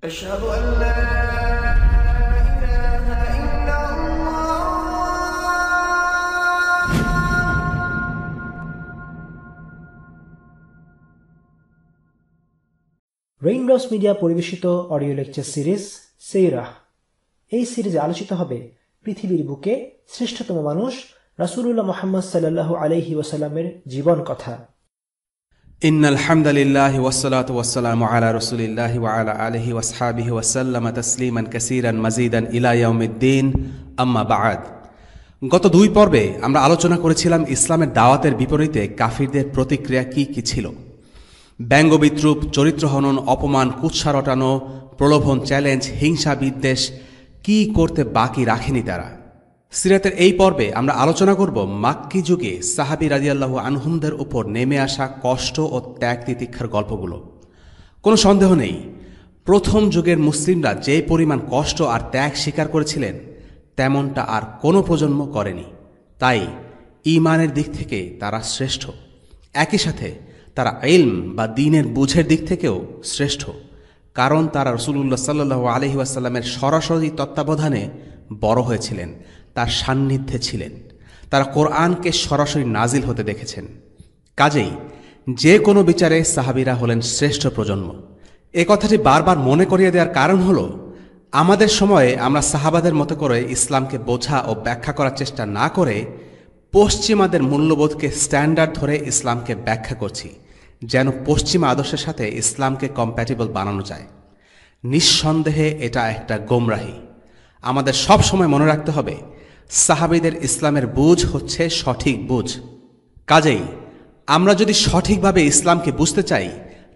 أشهد أن لا إله إلا الله। Raindrops media পরিবেশিত audio lecture series সেইরাহ। এই সিরিজে আলোচিত হবে পৃথিবীর বুকে শ্রেষ্ঠতম মানুষ রাসূলুল্লাহ মুহাম্মদ সাল্লাল্লাহু আলাইহি ওয়াসাল্লামের জীবন কথা। ইন্নাল হামদুলিল্লাহি ওয়াসসালাতু ওয়াসসালামু আলা রাসূলিল্লাহি ওয়া আলা আলিহি ওয়াসহাবিহি ওয়াসাল্লামা তাসলিমান কাসীরান মাজিদান ইলা ইয়াউমিদ্দিন, আম্মা বা'দ। গত দুই পর্বে আমরা আলোচনা করেছিলাম ইসলামের দাওয়াতের বিপরীতে কাফিরদের প্রতিক্রিয়া কি কি ছিল। ব্যঙ্গ বিদ্রূপ, চরিত্র হনন, অপমান, কুৎসা রটানো, প্রলোভন, চ্যালেঞ্জ, হিংসা, বিদ্বেষ কি করতে বাকি রাখেনি তারা। সিরাতের এই পর্বে আমরা আলোচনা করব মাক্কি যুগে সাহাবী রাদিয়াল্লাহু আনহুমদের উপর নেমে আসা কষ্ট ও ত্যাগ তিতিক্ষার গল্পগুলো। কোনো সন্দেহ নেই, প্রথম যুগের মুসলিমরা যে পরিমাণ কষ্ট আর ত্যাগ স্বীকার করেছিলেন তেমনটা আর কোনো প্রজন্ম করেনি। তাই ঈমানের দিক থেকে তারা শ্রেষ্ঠ, একই সাথে তারা ইলম বা দ্বীনের বুঝের দিক থেকেও শ্রেষ্ঠ, কারণ তারা রাসূলুল্লাহ সাল্লাল্লাহু আলাইহি ওয়াসাল্লামের সরাসরি তত্ত্বাবধানে বড় হয়েছিলেন, তার সান্নিধ্যে ছিলেন, তারা কোরআনকে সরাসরি নাজিল হতে দেখেছেন। কাজেই যে কোনো বিচারে সাহাবীরা হলেন শ্রেষ্ঠ প্রজন্ম। এ কথাটি বারবার মনে করিয়ে দেওয়ার কারণ হল, আমাদের সময়ে আমরা সাহাবাদের মতো করে ইসলামকে বোঝা ও ব্যাখ্যা করার চেষ্টা না করে পশ্চিমাদের মূল্যবোধকে স্ট্যান্ডার্ড ধরে ইসলামকে ব্যাখ্যা করছি, যেন পশ্চিমা আদর্শের সাথে ইসলামকে কম্প্যাটিবল বানানো যায়। নিঃসন্দেহে এটা একটা গোমরাহি। আমাদের সব সময় মনে রাখতে হবে, সাহাবীদের ইসলামের বুঝ হচ্ছে সঠিক বুঝ। কাজেই আমরা যদি সঠিকভাবে ইসলামকে বুঝতে চাই,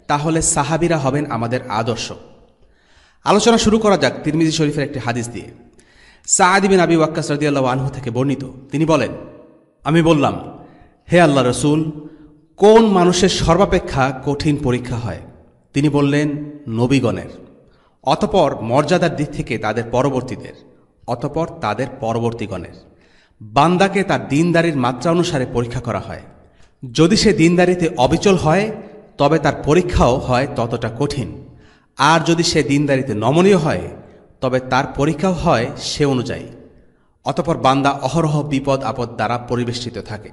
তাহলে সাহাবীরা হবেন আমাদের আদর্শ। আলোচনা শুরু করা যাক তিরমিজি শরীফের একটি হাদিস দিয়ে। সা'দ বিন আবি ওয়াক্কাস রাদিয়াল্লাহু আনহু থেকে বর্ণিত, তিনি বলেন, আমি বললাম, হে আল্লাহ রসুল, কোন মানুষের সর্বাপেক্ষা কঠিন পরীক্ষা হয়? তিনি বললেন, নবীগণের, অতপর মর্যাদার দিক থেকে তাদের পরবর্তীদের, অতপর তাদের পরবর্তীগণের। বান্দাকে তার দীনদারির মাত্রা অনুসারে পরীক্ষা করা হয়। যদি সে দীনদারিতে অবিচল হয়, তবে তার পরীক্ষাও হয় ততটা কঠিন। আর যদি সে দীনদারিতে নমনীয় হয়, তবে তার পরীক্ষাও হয় সে অনুযায়ী। অতপর বান্দা অহরহ বিপদ আপদ দ্বারা পরিবেষ্টিত থাকে।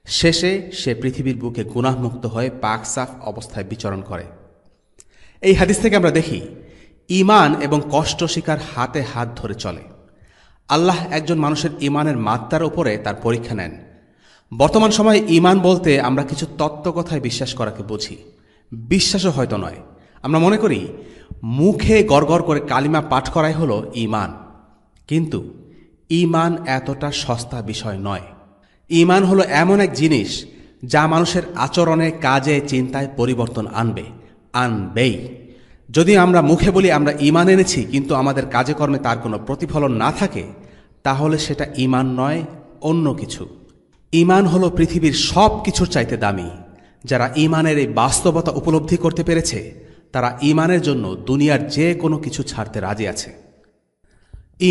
শেষে সে পৃথিবীর বুকে গুনাহমুক্ত হয়ে পাক সাফ অবস্থায় বিচরণ করে। এই হাদিস থেকে আমরা দেখি, ঈমান এবং কষ্ট স্বীকার হাতে হাত ধরে চলে। আল্লাহ একজন মানুষের ঈমানের মাত্রার উপরে তার পরীক্ষা নেন। বর্তমান সময়ে ঈমান বলতে আমরা কিছু তত্ত্বকথায় বিশ্বাস করাকে বুঝি, বিশ্বাসও হয়তো নয়। আমরা মনে করি মুখে গড়গড় করে কালিমা পাঠ করাই হলো ঈমান, কিন্তু ঈমান এতটা সস্তা বিষয় নয়। ঈমান হলো এমন এক জিনিস যা মানুষের আচরণে, কাজে, চিন্তায় পরিবর্তন আনবেই। যদি আমরা মুখে বলি আমরা ঈমান এনেছি, কিন্তু আমাদের কাজে কর্মে তার কোনো প্রতিফলন না থাকে, তাহলে সেটা ঈমান নয়, অন্য কিছু। ঈমান হলো পৃথিবীর সব কিছুর চাইতে দামি। যারা ঈমানের এই বাস্তবতা উপলব্ধি করতে পেরেছে, তারা ঈমানের জন্য দুনিয়ার যে কোনো কিছু ছাড়তে রাজি আছে।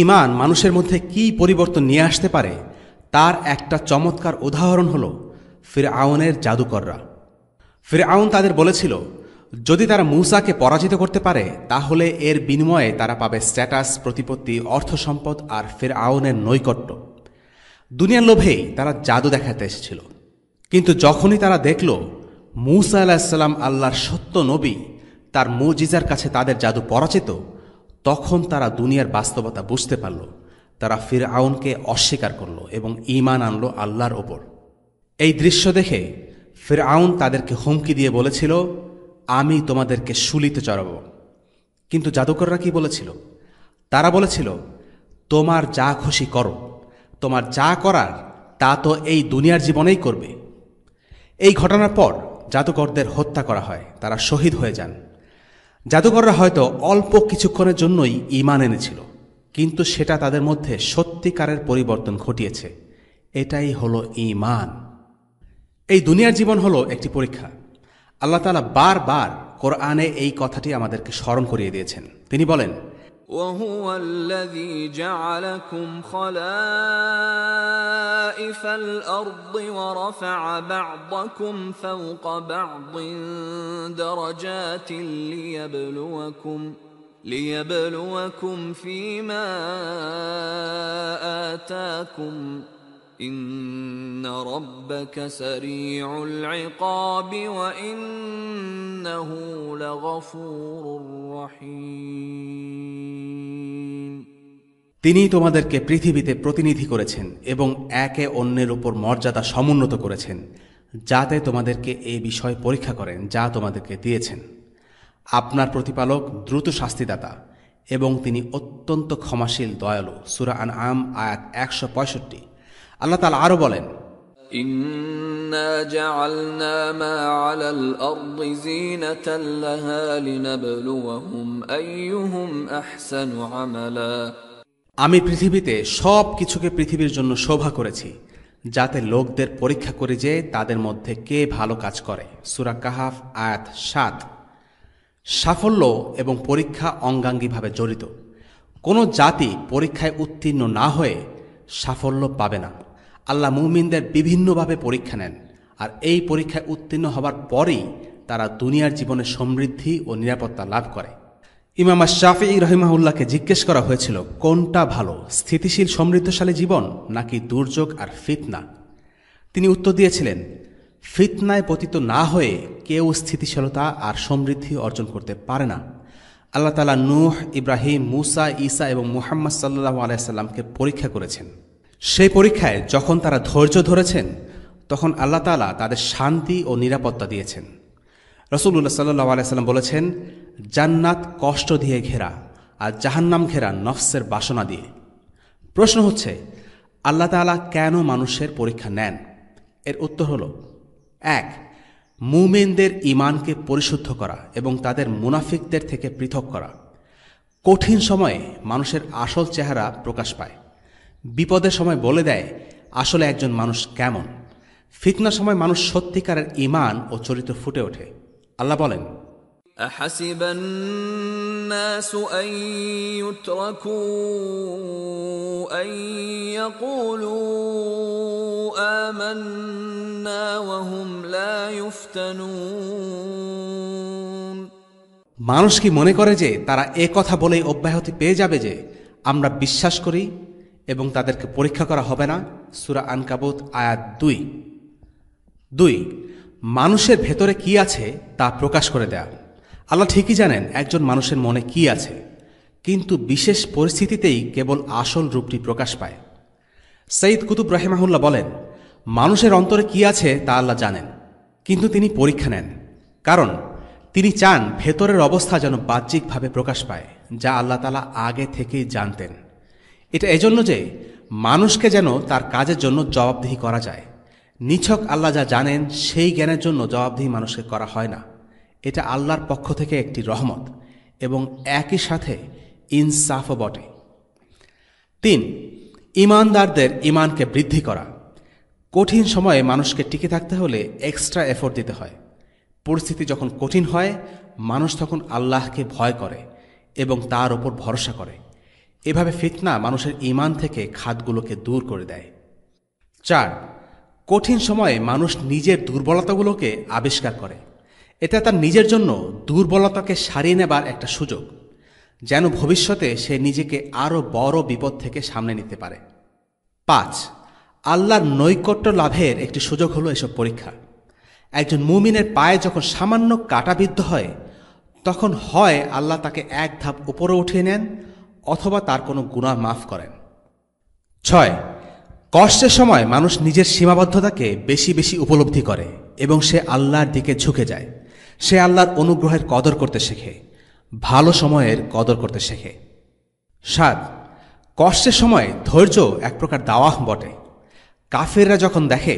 ঈমান মানুষের মধ্যে কি পরিবর্তন নিয়ে আসতে পারে, তার একটা চমৎকার উদাহরণ হল ফিরআউনের জাদুকররা। ফিরআউন তাদের বলেছিল, যদি তারা মূসাকে পরাজিত করতে পারে, তাহলে এর বিনিময়ে তারা পাবে স্ট্যাটাস, প্রতিপত্তি, অর্থ সম্পদ আর ফিরআউনের নৈকট্য। দুনিয়ার লোভেই তারা জাদু দেখাতে এসেছিল। কিন্তু যখনই তারা দেখল মূসা আলাইহিস সালাম আল্লাহর সত্য নবী, তার মুজিজার কাছে তাদের জাদু পরাজিত, তখন তারা দুনিয়ার বাস্তবতা বুঝতে পারল। তারা ফিরআউনকে অস্বীকার করল এবং ঈমান আনল আল্লাহর ওপর। এই দৃশ্য দেখে ফিরআউন তাদেরকে হুমকি দিয়ে বলেছিল, আমি তোমাদেরকে শুলিতে চড়াব। কিন্তু জাদুকররা কি বলেছিল? তারা বলেছিল, তোমার যা খুশি করো, তোমার যা করার তা তো এই দুনিয়ার জীবনেই করবে। এই ঘটনার পর জাদুকরদের হত্যা করা হয়, তারা শহীদ হয়ে যান। জাদুকররা হয়তো অল্প কিছুক্ষণের জন্যই ঈমান এনেছিল, কিন্তু সেটা তাদের মধ্যে সত্যিকারের পরিবর্তন ঘটিয়েছে। এটাই হলো ঈমান। এই দুনিয়ার জীবন হলো একটি পরীক্ষা। আল্লাহ তাআলা বারবার কোরআনে এই কথাটি আমাদেরকে স্মরণ করিয়ে দিয়েছেন। তিনি বলেন, وهو الذي جعلكم خلائف الأرض ورفع بعضكم فوق بعض درجات ليبلوكم فيما آتاكم إن ربك سريع العقاب وإنه لغفور رحيم। তিনি তোমাদেরকে পৃথিবীতে প্রতিনিধি করেছেন এবং একে অন্যের উপর মর্যাদা সমুন্নত করেছেন, যাতে তোমাদেরকে এই বিষয় পরীক্ষা করেন যা তোমাদেরকে দিয়েছেন। আপনার প্রতিপালক দ্রুত শাস্তিদাতা এবং তিনি অত্যন্ত ক্ষমাশীল দয়ালু। সূরা আনআম আয়াত ১৬৫। আল্লাহ তাআলা আরো বলেন, إنا جعلنا ما على الأرض زينة لها لنبلوهم أيهم أحسن عملا। আমি পৃথিবীতে সব কিছুকে পৃথিবীর জন্য শোভা করেছি, যাতে লোকদের পরীক্ষা করে যে তাদের মধ্যে কে ভালো কাজ করে। সূরা কাহাফ আয়াত ৭। সাফল্য এবং পরীক্ষা অঙ্গাঙ্গিভাবে জড়িত। কোনো জাতি পরীক্ষায় উত্তীর্ণ না হয়ে সাফল্য পাবে না। আল্লাহ মুমিনদের বিভিন্নভাবে পরীক্ষা নেন, আর এই পরীক্ষায় উত্তীর্ণ হবার পরেই তারা দুনিয়ার জীবনে সমৃদ্ধি ও নিরাপত্তা লাভ করে। ইমাম শাফিঈ রাহিমাহুল্লাহকে জিজ্ঞেস করা হয়েছিল, কোনটা ভালো, স্থিতিশীল সমৃদ্ধশালী জীবন নাকি দুর্যোগ আর ফিতনা? তিনি উত্তর দিয়েছিলেন, ফিতনায় পতিত না হয়ে কেউ স্থিতিশীলতা আর সমৃদ্ধি অর্জন করতে পারে না। আল্লাহ তাআলা নূহ, ইব্রাহিম, মূসা, ঈসা এবং মুহাম্মদ সাল্লাল্লাহু আলাইহি সাল্লামকে পরীক্ষা করেছেন। সেই পরীক্ষায় যখন তারা ধৈর্য ধরেছেন, তখন আল্লাহ তাআলা তাদের শান্তি ও নিরাপত্তা দিয়েছেন। রাসূলুল্লাহ সাল্লাল্লাহু আলাইহি সাল্লাম বলেছেন, জান্নাত কষ্ট দিয়ে ঘেরা আর জাহান্নাম ঘেরা নফসের বাসনা দিয়ে। প্রশ্ন হচ্ছে, আল্লাহ তাআলা কেন মানুষের পরীক্ষা নেন? এর উত্তর হল, ১. মুমিনদের ঈমানকে পরিশুদ্ধ করা এবং তাদের মুনাফিকদের থেকে পৃথক করা। কঠিন সময়ে মানুষের আসল চেহারা প্রকাশ পায়। বিপদের সময় বলে দেয় আসলে একজন মানুষ কেমন। ফিতনার সময় মানুষ সত্যিকারের ঈমান ও চরিত্র ফুটে ওঠে। আল্লাহ বলেন, أحسب الناس أن يتركوا أن يقولوا آمنا وهم لا يفتنون। মানুষ কি মনে করে যে তারা এ কথা বলেই অব্যাহতি পেয়ে যাবে যে আমরা বিশ্বাস করি এবং তাদেরকে পরীক্ষা করা হবে না? সূরা আনকাবুত আয়াত ২। মানুষের ভেতরে কি আছে তা প্রকাশ করে দেয়া। আল্লাহ ঠিকই জানেন একজন মানুষের মনে কি আছে, কিন্তু বিশেষ পরিস্থিতিতেই কেবল আসল রূপটি প্রকাশ পায়। সৈয়দ কুতুব রাহিমাহুল্লাহ বলেন, মানুষের অন্তরে কি আছে তা আল্লাহ জানেন, কিন্তু তিনি পরীক্ষা নেন, কারণ তিনি চান ভেতরের অবস্থা যেন বাহ্যিকভাবে প্রকাশ পায়, যা আল্লাহ তাআলা আগে থেকেই জানতেন। এটা এজন্য যে মানুষকে যেন তার কাজের জন্য জবাবদিহি করা যায়। নিছক আল্লাহ যা জানেন সেই জ্ঞানের জন্য জবাবদিহি মানুষকে করা হয় না। এটা আল্লাহর পক্ষ থেকে একটি রহমত এবং একই সাথে ইনসাফও বটে। ৩. ঈমানদারদের ঈমানকে বৃদ্ধি করা। কঠিন সময়ে মানুষকে টিকে থাকতে হলে এক্সট্রা এফোর্ট দিতে হয়। পরিস্থিতি যখন কঠিন হয়, মানুষ তখন আল্লাহকে ভয় করে এবং তার ওপর ভরসা করে। এভাবে ফিতনা মানুষের ঈমান থেকে খাতগুলোকে দূর করে দেয়। ৪. কঠিন সময়ে মানুষ নিজের দুর্বলতাগুলোকে আবিষ্কার করে। এটা তার নিজের জন্য দুর্বলতাকে সারিয়ে নেবার একটা সুযোগ, যেন ভবিষ্যতে সে নিজেকে আরও বড় বিপদ থেকে সামনে নিতে পারে। ৫. আল্লাহর নৈকট্য লাভের একটি সুযোগ হলো এসব পরীক্ষা। একজন মুমিনের পায়ে যখন সামান্য কাঁটাবিদ্ধ হয়, তখন হয় আল্লাহ তাকে এক ধাপ উপরে উঠিয়ে নেন অথবা তার কোনো গুনাহ মাফ করেন। ৬. কষ্টের সময় মানুষ নিজের সীমাবদ্ধতাকে বেশি বেশি উপলব্ধি করে এবং সে আল্লাহর দিকে ঝুঁকে যায়। সে আল্লাহর অনুগ্রহের কদর করতে শেখে, ভালো সময়ের কদর করতে শেখে। ৭. কষ্টের সময় ধৈর্য এক প্রকার দাওয়াহ বটে। কাফেররা যখন দেখে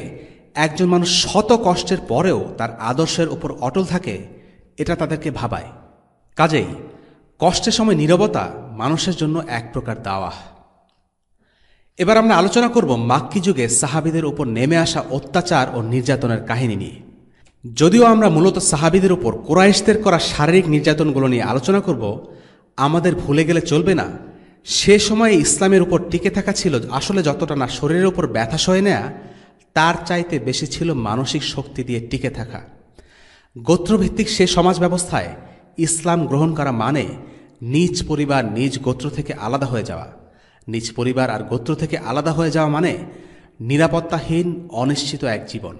একজন মানুষ শত কষ্টের পরেও তার আদর্শের উপর অটল থাকে, এটা তাদেরকে ভাবায়। কাজেই কষ্টের সময় নীরবতা মানুষের জন্য এক প্রকার দাওয়াহ। এবার আমরা আলোচনা করব মাক্কি যুগে সাহাবীদের উপর নেমে আসা অত্যাচার ও নির্যাতনের কাহিনী নিয়ে। যদিও আমরা মূলত সাহাবীদের উপর কুরাইশদের করা শারীরিক নির্যাতনগুলো নিয়ে আলোচনা করব, আমাদের ভুলে গেলে চলবে না সে সময়ে ইসলামের উপর টিকে থাকা ছিল আসলে যতটা না শরীরের উপর ব্যথা সয়ে নেয়া, তার চাইতে বেশি ছিল মানসিক শক্তি দিয়ে টিকে থাকা। গোত্রভিত্তিক সে সমাজ ব্যবস্থায় ইসলাম গ্রহণ করা মানে নিজ পরিবার নিজ গোত্র থেকে আলাদা হয়ে যাওয়া। নিজ পরিবার আর গোত্র থেকে আলাদা হয়ে যাওয়া মানে নিরাপত্তাহীন, অনিশ্চিত এক জীবন।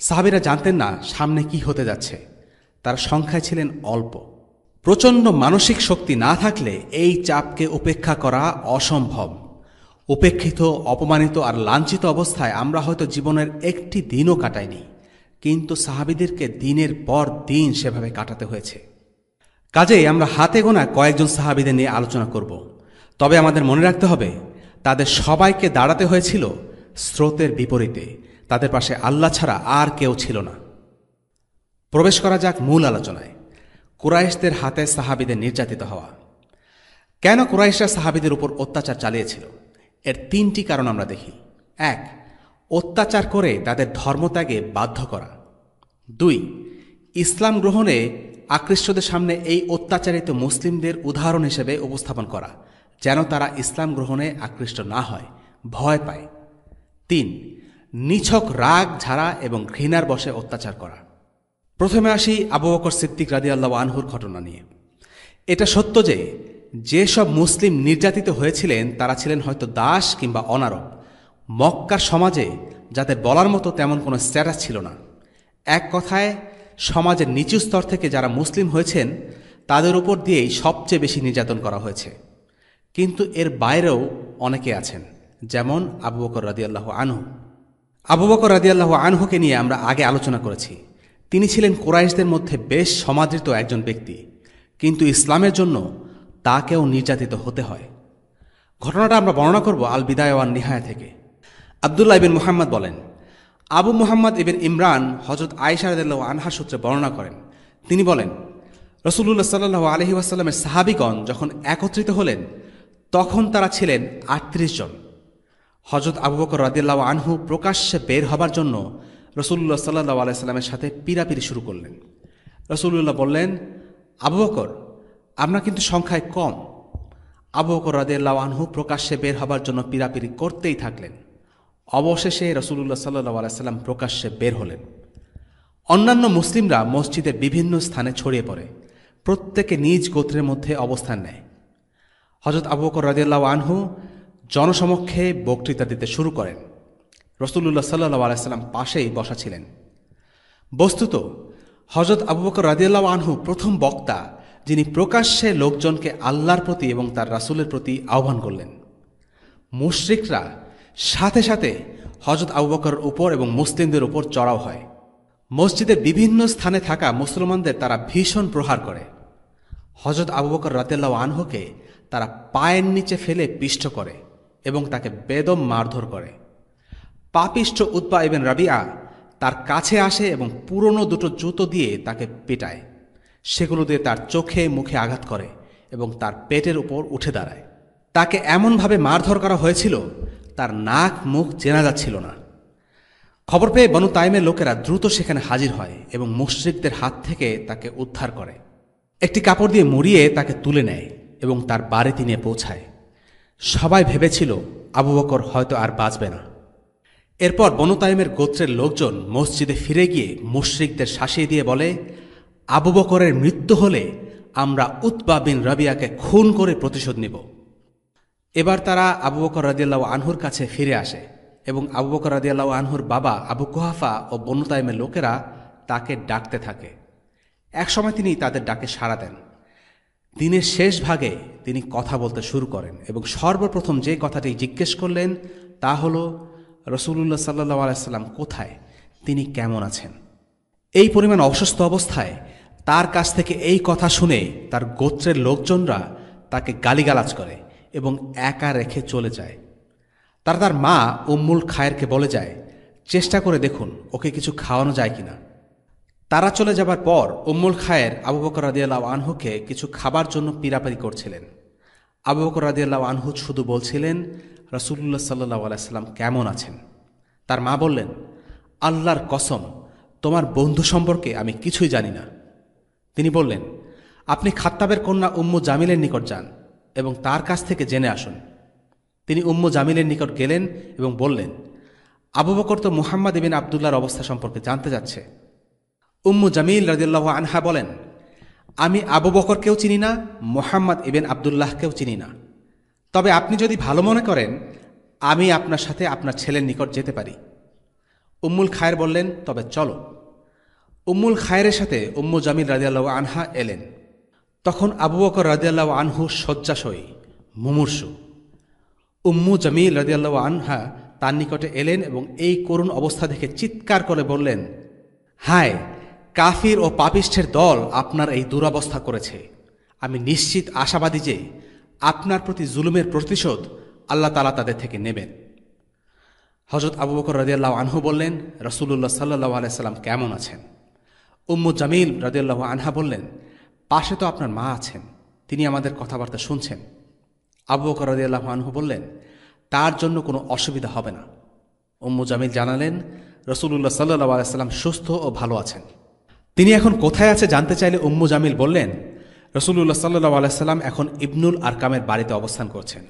সাহাবীরা জানতেন না সামনে কি হতে যাচ্ছে। তারা সংখ্যায় ছিলেন অল্প। প্রচণ্ড মানসিক শক্তি না থাকলে এই চাপকে উপেক্ষা করা অসম্ভব। উপেক্ষিত, অপমানিত আর লাঞ্ছিত অবস্থায় আমরা হয়তো জীবনের একটি দিনও কাটাইনি, কিন্তু সাহাবীদেরকে দিনের পর দিন সেভাবে কাটাতে হয়েছে। কাজেই আমরা হাতে গোনা কয়েকজন সাহাবীদের নিয়ে আলোচনা করব। তবে আমাদের মনে রাখতে হবে, তাদের সবাইকে দাঁড়াতে হয়েছিল স্রোতের বিপরীতে। তাদের পাশে আল্লাহ ছাড়া আর কেউ ছিল না। প্রবেশ করা যাক মূল আলোচনায়। কুরাইশদের হাতে সাহাবীদের নির্যাতিত হওয়া। কেন কুরাইশরা সাহাবীদের উপর অত্যাচার চালিয়েছিল? এর 3টি কারণ আমরা দেখি। 1. অত্যাচার করে তাদের ধর্মত্যাগে বাধ্য করা। 2. ইসলাম গ্রহণে আকৃষ্টদের সামনে এই অত্যাচারিত মুসলিমদের উদাহরণ হিসেবে উপস্থাপন করা, যেন তারা ইসলাম গ্রহণে আকৃষ্ট না হয়, ভয় পায়। 3. নিছক রাগ ঝাড়া এবং ঘৃণার বশে অত্যাচার করা। প্রথমে আসি আবু বকর সিদ্দিক রাদিয়াল্লাহু আনহুর ঘটনা নিয়ে। এটা সত্য যে যেসব মুসলিম নির্যাতিত হয়েছিলেন তারা ছিলেন হয়তো দাস কিংবা অনারব। মক্কার সমাজে যাদের বলার মতো তেমন কোনো স্ট্যাটাস ছিল না। এক কথায়, সমাজের নিচু স্তর থেকে যারা মুসলিম হয়েছেন তাদের উপর দিয়েই সবচেয়ে বেশি নির্যাতন করা হয়েছে। কিন্তু এর বাইরেও অনেকে আছেন, যেমন আবু বকর রাদিয়াল্লাহু আনহু। আবু বকর রাদিয়াল্লাহু আনহুকে নিয়ে আমরা আগে আলোচনা করেছি। তিনি ছিলেন কুরাইশদের মধ্যে বেশ সমাদৃত একজন ব্যক্তি, কিন্তু ইসলামের জন্য তাকেও নির্যাতিত হতে হয়। ঘটনাটা আমরা বর্ণনা করব আল বিদায়া ওয়ান নিহায়া থেকে। আবদুল্লাহ ইবিন মুহাম্মদ বলেন, আবু মুহাম্মদ ইবিন ইমরান হযরত আয়েশা রাদিয়াল্লাহু আনহার সূত্রে বর্ণনা করেন। তিনি বলেন, রাসূলুল্লাহ সাল্লাল্লাহু আলাইহি ওয়াসাল্লামের সাহাবীগণ যখন একত্রিত হলেন তখন তারা ছিলেন ৩৮ জন। হযরত আবু বকর রাদিয়াল্লাহু আনহু প্রকাশ্যে বের হবার জন্য রাসূলুল্লাহ সাল্লাল্লাহু আলাইহি ওয়াসাল্লামের সাথে পীড়াপিড়ি শুরু করলেন। রাসূলুল্লাহ বললেন, আবু বকর, আমরা কিন্তু সংখ্যায় কম। আবু বকর রাদিয়াল্লাহু আনহু প্রকাশ্যে বের হবার জন্য পীড়াপিড়ি করতেই থাকলেন। অবশেষে রাসূলুল্লাহ সাল্লাল্লাহু আলাইহি ওয়াসাল্লাম প্রকাশ্যে বের হলেন। অন্যান্য মুসলিমরা মসজিদের বিভিন্ন স্থানে ছড়িয়ে পড়ে, প্রত্যেকে নিজ গোত্রের মধ্যে অবস্থান নেয়। হযরত আবু বকর রাদিয়াল্লাহু আনহু জনসমক্ষে বক্তৃতা দিতে শুরু করেন। রাসূলুল্লাহ সাল্লাল্লাহু আলাইহি ওয়াসাল্লাম পাশেই বসা ছিলেন। বস্তুত হযরত আবু বকর রাদিয়াল্লাহু আনহু প্রথম বক্তা, যিনি প্রকাশ্যে লোকজনকে আল্লাহর প্রতি এবং তার রাসূলের প্রতি আহ্বান করলেন। মুশরিকরা সাথে সাথে হযরত আবু বকরের উপর এবং মুসলিমদের উপর চড়াও হয়। মসজিদের বিভিন্ন স্থানে থাকা মুসলমানদের তারা ভীষণ প্রহার করে। হযরত আবু বকর রাদিয়াল্লাহু আনহুকে তারা পায়ের নিচে ফেলে পিষ্ট করে এবং তাকে বেদম মারধর করে। পাপিষ্ঠ উতবা ইবনে রাবিআ তার কাছে আসে এবং পুরনো দুটো জুতো দিয়ে তাকে পেটায়। সেগুলো দিয়ে তার চোখে মুখে আঘাত করে এবং তার পেটের উপর উঠে দাঁড়ায়। তাকে এমনভাবে মারধর করা হয়েছিল তার নাক মুখ চেনা যাচ্ছিল না। খবর পেয়ে বনু তাইমের লোকেরা দ্রুত সেখানে হাজির হয় এবং মুশরিকদের হাত থেকে তাকে উদ্ধার করে। একটি কাপড় দিয়ে মুড়িয়ে তাকে তুলে নেয় এবং তার বাড়িতে নিয়ে পৌঁছায়। সবাই ভেবেছিল আবু বকর হয়তো আর বাঁচবে না। এরপর বনু তাইমের গোত্রের লোকজন মসজিদে ফিরে গিয়ে মুশরিকদের শাসিয়ে দিয়ে বলে, আবু বকরের মৃত্যু হলে আমরা উতবা বিন রাবিয়াকে খুন করে প্রতিশোধ নিব। এবার তারা আবু বকর রাদিয়াল্লাহু আনহুর কাছে ফিরে আসে এবং আবু বকর রাদিয়াল্লাহু আনহুর বাবা আবু কুহাফা ও বনু তাইমের লোকেরা তাকে ডাকতে থাকে। একসময় তিনি তাদের ডাকে সাড়া দেন। দিনের শেষ ভাগে তিনি কথা বলতে শুরু করেন এবং সর্বপ্রথম যে কথাটি জিজ্ঞেস করলেন তা হল, রাসূলুল্লাহ সাল্লাল্লাহু আলাইহি ওয়াসাল্লাম কোথায়, তিনি কেমন আছেন? এই পরিমাণ অসুস্থ অবস্থায় তার কাছ থেকে এই কথা শুনে তার গোত্রের লোকজনরা তাকে গালিগালাজ করে এবং একা রেখে চলে যায়। তার মা উম্মুল খায়েরকে বলে যায়, চেষ্টা করে দেখুন ওকে কিছু খাওয়ানো যায় কিনা। তারা চলে যাবার পর উম্মুল খায়ের আবু বকর রাদিয়াল্লাহু আনহুকে কিছু খাবার জন্য পীড়াপিড়ি করছিলেন। আবু বকর রাদিয়াল্লাহু আনহু শুধু বলছিলেন, রাসূলুল্লাহ সাল্লাল্লাহু আলাইহি ওয়াসাল্লাম কেমন আছেন? তার মা বললেন, আল্লাহর কসম, তোমার বন্ধু সম্পর্কে আমি কিছুই জানি না। তিনি বললেন, আপনি খাত্তাবের কন্যা উম্মু জামিলের নিকট যান এবং তার কাছ থেকে জেনে আসুন। তিনি উম্মু জামিলের নিকট গেলেন এবং বললেন, আবু বকর তো মুহাম্মদ ইবিন আবদুল্লাহর অবস্থা সম্পর্কে জানতে যাচ্ছে। উম্মু জামিল রাদিয়াল্লাহু আনহা বলেন, আমি আবু বকরকেও চিনি না, মোহাম্মদ ইবেন আবদুল্লাহকেও চিনি না। তবে আপনি যদি ভালো মনে করেন আমি আপনার সাথে আপনার ছেলের নিকট যেতে পারি। উম্মুল খায়ের বললেন, তবে চলো। উম্মুল খায়ের সাথে উম্মু জামিল রাদিয়াল্লাহু আনহা এলেন। তখন আবু বকর রাদিয়াল্লাহু আনহু শয্যাশয়ী, মুমূর্ষু। উম্মু জামিল রাদিয়াল্লাহু আনহা তার নিকটে এলেন এবং এই করুণ অবস্থা দেখে চিৎকার করে বললেন, হায়, কাফির ও পাপিষ্ঠের দল আপনার এই দুরবস্থা করেছে। আমি নিশ্চিত আশাবাদী যে আপনার প্রতি জুলুমের প্রতিশোধ আল্লাহ তাআলা তাদের থেকে নেবেন। হযরত আবু বকর রাদিয়াল্লাহু আনহু বললেন, রাসূলুল্লাহ সাল্লাল্লাহু আলাইহি সাল্লাম কেমন আছেন? উম্মু জামিল রাদিয়াল্লাহু আনহা বললেন, পাশে তো আপনার মা আছেন, তিনি আমাদের কথাবার্তা শুনছেন। আবু বকর রাদিয়াল্লাহু আনহু বললেন, তার জন্য কোনো অসুবিধা হবে না। উম্মু জামিল জানালেন, রাসূলুল্লাহ সাল্লাল্লাহু আলাইহি সাল্লাম সুস্থ ও ভালো আছেন। তিনি এখন কোথায় আছে জানতে চাইলে উম্মু জামিল বললেন, রাসূলুল্লাহ সাল্লাল্লাহু আলাইহি সাল্লাম এখন ইবনুল আরকামের বাড়িতে অবস্থান করছেন।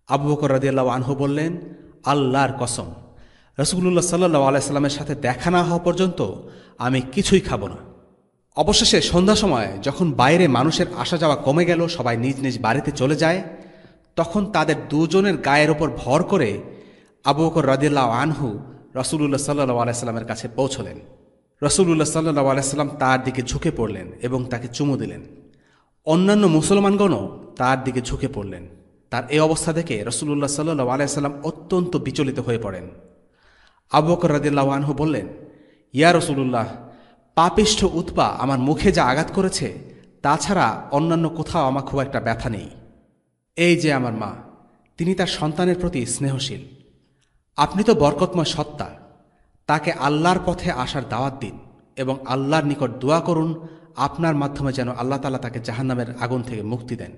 আবু বকর রাদিয়াল্লাহু আনহু বললেন, আল্লাহর কসম, রাসূলুল্লাহ সাল্লাল্লাহু আলাইহি সাল্লামের সাথে দেখা না হওয়া পর্যন্ত আমি কিছুই খাব না। অবশেষে সন্ধ্যা সময় যখন বাইরে মানুষের আসা যাওয়া কমে গেল, সবাই নিজ নিজ বাড়িতে চলে যায়, তখন তাদের দুজনের গায়ের ওপর ভর করে আবু বকর রাদিয়াল্লাহু আনহু রাসূলুল্লাহ সাল্লাল্লাহু আলাইহি সাল্লামের কাছে পৌঁছলেন। রাসূলুল্লাহ সাল্লাল্লাহু আলাইহি সাল্লাম তার দিকে ঝুঁকে পড়লেন এবং তাকে চুমু দিলেন। অন্যান্য মুসলমানগণও তার দিকে ঝুঁকে পড়লেন। তার এই অবস্থা দেখে রাসূলুল্লাহ সাল্লাল্লাহু আলাইহি সাল্লাম অত্যন্ত বিচলিত হয়ে পড়েন। আবু বকর রাদিয়াল্লাহু আনহু বললেন, ইয়া রাসূলুল্লাহ, পাপিষ্ঠ উতবা আমার মুখে যা আঘাত করেছে তাছাড়া অন্যান্য কোথাও আমার খুব একটা ব্যথা নেই। এই যে আমার মা, তিনি তার সন্তানের প্রতি স্নেহশীল। আপনি তো বরকতময় সত্তা, তাকে আল্লাহর পথে আসার দাওয়াত দিন এবং আল্লাহর নিকট দোয়া করুন আপনার মাধ্যমে যেন আল্লাহ তাআলা তাকে জাহান্নামের আগুন থেকে মুক্তি দেন।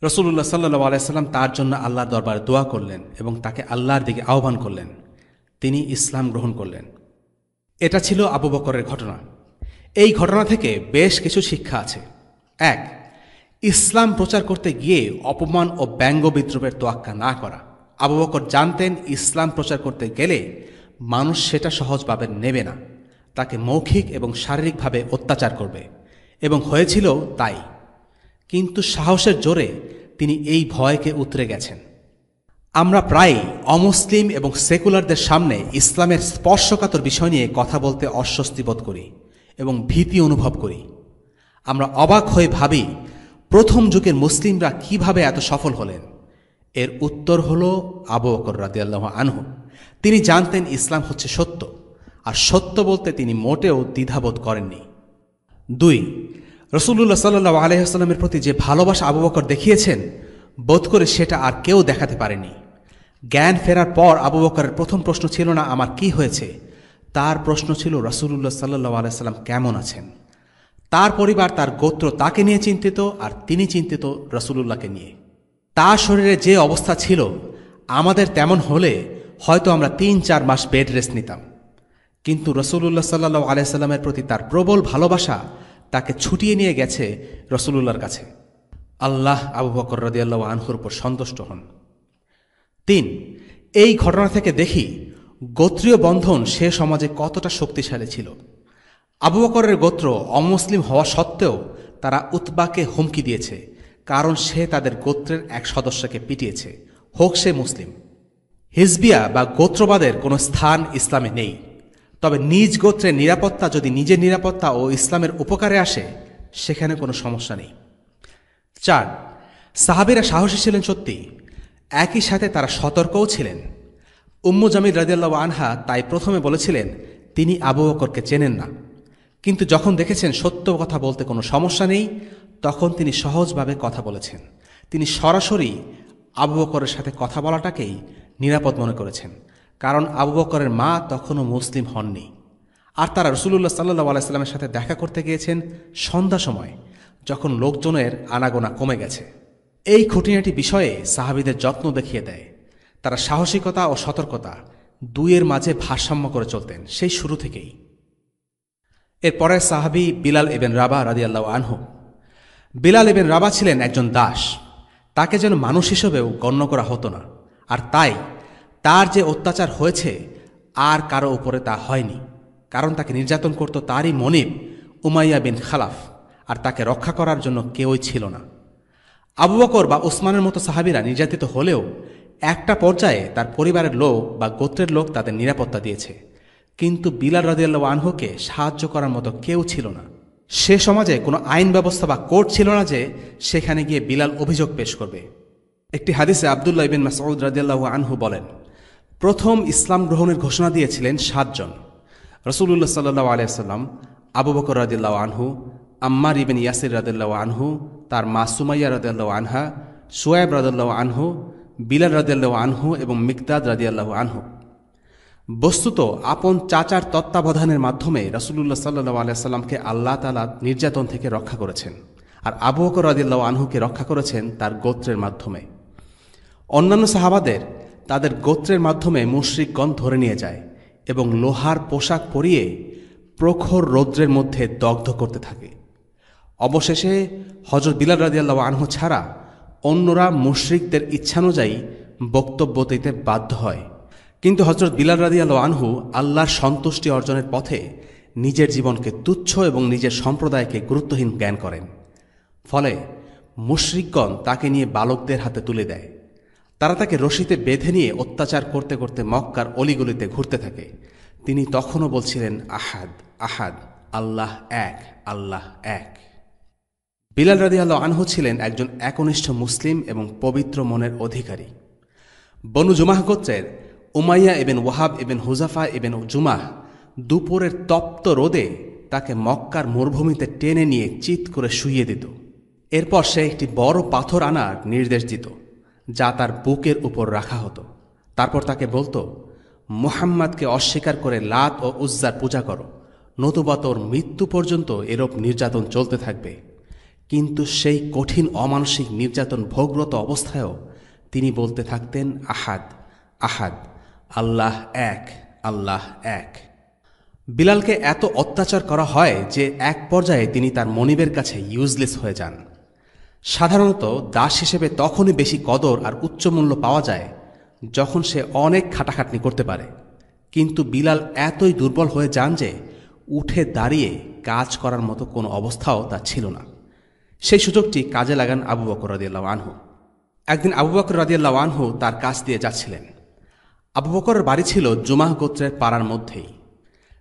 রাসূলুল্লাহ সাল্লাল্লাহু আলাইহি সাল্লাম তার জন্য আল্লাহর দরবারে দোয়া করলেন এবং তাকে আল্লাহর দিকে আহ্বান করলেন। তিনি ইসলাম গ্রহণ করলেন। এটা ছিল আবু বকরের ঘটনা। এই ঘটনা থেকে বেশ কিছু শিক্ষা আছে। 1. ইসলাম প্রচার করতে গিয়ে অপমান ও ব্যঙ্গ বিদ্রুপের তোয়াক্কা না করা। আবু বকর জানতেন ইসলাম প্রচার করতে গেলে মানুষ সেটা সহজভাবে নেবে না, তাকে মৌখিক এবং শারীরিকভাবে অত্যাচার করবে, এবং হয়েছিল তাই। কিন্তু সাহসের জোরে তিনি এই ভয়কে উতরে গেছেন। আমরা প্রায়ই অমুসলিম এবং সেকুলারদের সামনে ইসলামের স্পর্শকাতর বিষয় নিয়ে কথা বলতে অস্বস্তি বোধ করি এবং ভীতি অনুভব করি। আমরা অবাক হয়ে ভাবি, প্রথম যুগের মুসলিমরা কিভাবে এত সফল হলেন? এর উত্তর হল আবু বকর রাদিয়াল্লাহু আনহু। তিনি জানতেন ইসলাম হচ্ছে সত্য, আর সত্য বলতে তিনি মোটেও দ্বিধাবোধ করেননি। 2. রাসূলুল্লাহ সাল্লাল্লাহু আলাইহি ওয়াসাল্লামের প্রতি যে ভালোবাসা আবু বকর দেখিয়েছেন, বোধ করে সেটা আর কেউ দেখাতে পারেনি। জ্ঞান ফেরার পর আবু বকরের প্রথম প্রশ্ন ছিল না আমার কি হয়েছে, তার প্রশ্ন ছিল রাসূলুল্লাহ সাল্লাল্লাহু আলাইহি ওয়াসাল্লাম কেমন আছেন। তার পরিবার, তার গোত্র তাকে নিয়ে চিন্তিত, আর তিনি চিন্তিত রাসূলুল্লাহকে নিয়ে। তার শরীরে যে অবস্থা ছিল, আমাদের তেমন হলে হয়তো আমরা ৩-৪ মাস বেড রেস্ট নিতাম। কিন্তু রাসূলুল্লাহ সাল্লাল্লাহু আলাইহি ওয়াসাল্লামের প্রতি তার প্রবল ভালোবাসা তাকে ছুটিয়ে নিয়ে গেছে রাসূলুল্লাহর কাছে। আল্লাহ আবু বকর রাদিয়াল্লাহু আনহুর উপর সন্তুষ্ট হন। 3. এই ঘটনা থেকে দেখি গোত্রীয় বন্ধন সে সমাজে কতটা শক্তিশালী ছিল। আবু বকরের গোত্র অমুসলিম হওয়া সত্ত্বেও তারা উতবাকে হুমকি দিয়েছে, কারণ সে তাদের গোত্রের এক সদস্যকে পিটিয়েছে, হোক সে মুসলিম। হিজবিয়া বা গোত্রবাদের কোনো স্থান ইসলামে নেই। তবে নিজ গোত্রের নিরাপত্তা যদি নিজের নিরাপত্তা ও ইসলামের উপকারে আসে, সেখানে কোনো সমস্যা নেই। 4. সাহাবীরা সাহসী ছিলেন সত্যি, একই সাথে তারা সতর্কও ছিলেন। উম্মু জামিল রাদিয়াল্লাহু আনহা তাই প্রথমে বলেছিলেন তিনি আবু বকরকে চেনেন না, কিন্তু যখন দেখেছেন সত্য কথা বলতে কোনো সমস্যা নেই, তখন তিনি সহজভাবে কথা বলেছেন। তিনি সরাসরি আবু বকরের সাথে কথা বলাটাকেই নিরাপদ মনে করেছেন, কারণ আবু বকরের মা তখনও মুসলিম হননি। আর তারা রাসূলুল্লাহ সাল্লাল্লাহু আলাইহি ওয়াসাল্লামের সাথে দেখা করতে গিয়েছেন সন্ধ্যা সময়, যখন লোকজনের আনাগোনা কমে গেছে। এই খুঁটিনাটি বিষয়ে সাহাবীদের যত্ন দেখিয়ে দেয়। তারা সাহসিকতা ও সতর্কতা দুইয়ের মাঝে ভারসাম্য করে চলতেন সেই শুরু থেকেই। এরপরের সাহাবী বিলাল ইবনে রাবাহ রাদিয়াল্লাহু আনহু। বিলাল ইবনে রাবাহ ছিলেন একজন দাস। তাকে যেন মানুষ হিসেবেও গণ্য করা হতো না, আর তাই তার যে অত্যাচার হয়েছে আর কারো উপরে তা হয়নি, কারণ তাকে নির্যাতন করত তারই মনিব উমাইয়া বিন খালাফ। আর তাকে রক্ষা করার জন্য কেউই ছিল না। আবু বকর বা ওসমানের মতো সাহাবীরা নির্যাতিত হলেও একটা পর্যায়ে তার পরিবারের লোক বা গোত্রের লোক তাদের নিরাপত্তা দিয়েছে, কিন্তু বিলাল রাদিয়াল্লাহু আনহুকে সাহায্য করার মতো কেউ ছিল না। সে সমাজে কোনো আইন ব্যবস্থা বা কোর্ট ছিল না যে সেখানে গিয়ে বিলাল অভিযোগ পেশ করবে। একটি হাদিসে আব্দুল্লাহ ইবিন মাসউদ রাদিয়াল্লাহু আনহু বলেন, প্রথম ইসলাম গ্রহণের ঘোষণা দিয়েছিলেন 7 জন। রাসূলুল্লাহ সাল্লাল্লাহু আলাইহি ওয়াসাল্লাম, আবু বকর রাদিয়াল্লাহু আনহু, আম্মার ইবিন ইয়াসির রাদিয়াল্লাহু আনহু, তার মা সুমাইয়া রাদিয়াল্লাহু আনহা, শুআয়ব রাদিয়াল্লাহু আনহু, বিলাল রাদিয়াল্লাহু আনহু এবং মিকদাদ রাদিয়াল্লাহু আনহু। বস্তুত আপন চাচার তত্ত্বাবধানের মাধ্যমে রাসূলুল্লাহ সাল্লাল্লাহু আলাইহি ওয়াসাল্লামকে আল্লাহ তাআলা নির্যাতন থেকে রক্ষা করেছেন, আর আবু বকর রাদিয়াল্লাহু আনহুকে রক্ষা করেছেন তার গোত্রের মাধ্যমে। অন্যান্য সাহাবাদের তাদের গোত্রের মাধ্যমে মুশরিকগণ ধরে নিয়ে যায় এবং লোহার পোশাক পরিয়ে প্রখর রৌদ্রের মধ্যে দগ্ধ করতে থাকে। অবশেষে হযরত বিলাল রাদিয়াল্লাহু আনহু ছাড়া অন্যরা মুশরিকদের ইচ্ছানুযায়ী বক্তব্য দিতে বাধ্য হয়, কিন্তু হযরত বিলাল রাদিয়াল্লাহু আনহু আল্লাহর সন্তুষ্টি অর্জনের পথে নিজের জীবনকে তুচ্ছ এবং নিজের সম্প্রদায়কে গুরুত্বহীন জ্ঞান করেন। ফলে মুশরিকগণ তাকে নিয়ে বালকদের হাতে তুলে দেয়। তারা তাকে রশিতে বেঁধে নিয়ে অত্যাচার করতে করতে মক্কার অলিগলিতে ঘুরতে থাকে। তিনি তখনও বলছিলেন, আহাদ আহাদ, আল্লাহ এক, আল্লাহ এক। বিলাল রাদিয়াল্লাহু আনহু ছিলেন একজন একনিষ্ঠ মুসলিম এবং পবিত্র মনের অধিকারী। বনু জুমাহ গোত্রের Umayyah ibn Wahab ibn Hudhafah ibn Jumah দুপুরের তপ্ত রোদে তাকে মক্কার মরুভূমিতে টেনে নিয়ে চিৎ করে শুইয়ে দিত। এরপর সে একটি বড় পাথর আনার নির্দেশ দিত, যা তার বুকের উপর রাখা হতো। তারপর তাকে বলতো, মুহাম্মাদকে অস্বীকার করে লাত ও উজ্জার পূজা করো, নতুবা তোর মৃত্যু পর্যন্ত এরূপ নির্যাতন চলতে থাকবে। কিন্তু সেই কঠিন অমানসিক নির্যাতন ভোগরত অবস্থায়ও তিনি বলতে থাকতেন, আহাদ আহাদ, আল্লাহ এক, আল্লাহ এক। বিলালকে এত অত্যাচার করা হয় যে এক পর্যায়ে তিনি তার মনিবের কাছে ইউজলেস হয়ে যান। সাধারণত দাস হিসেবে তখনই বেশি কদর আর উচ্চ মূল্য পাওয়া যায় যখন সে অনেক খাটাখাটনি করতে পারে, কিন্তু বিলাল এতই দুর্বল হয়ে যান যে উঠে দাঁড়িয়ে কাজ করার মতো কোনো অবস্থাও তার ছিল না। সেই সুযোগটি কাজে লাগান আবু বকর রাদিয়াল্লাহু আনহু। একদিন আবু বকর রাদিয়াল্লাহু আনহু তার কাছ দিয়ে যাচ্ছিলেন। আবু বকরের বাড়ি ছিল জুমাহ গোত্রের পাড়ার মধ্যেই।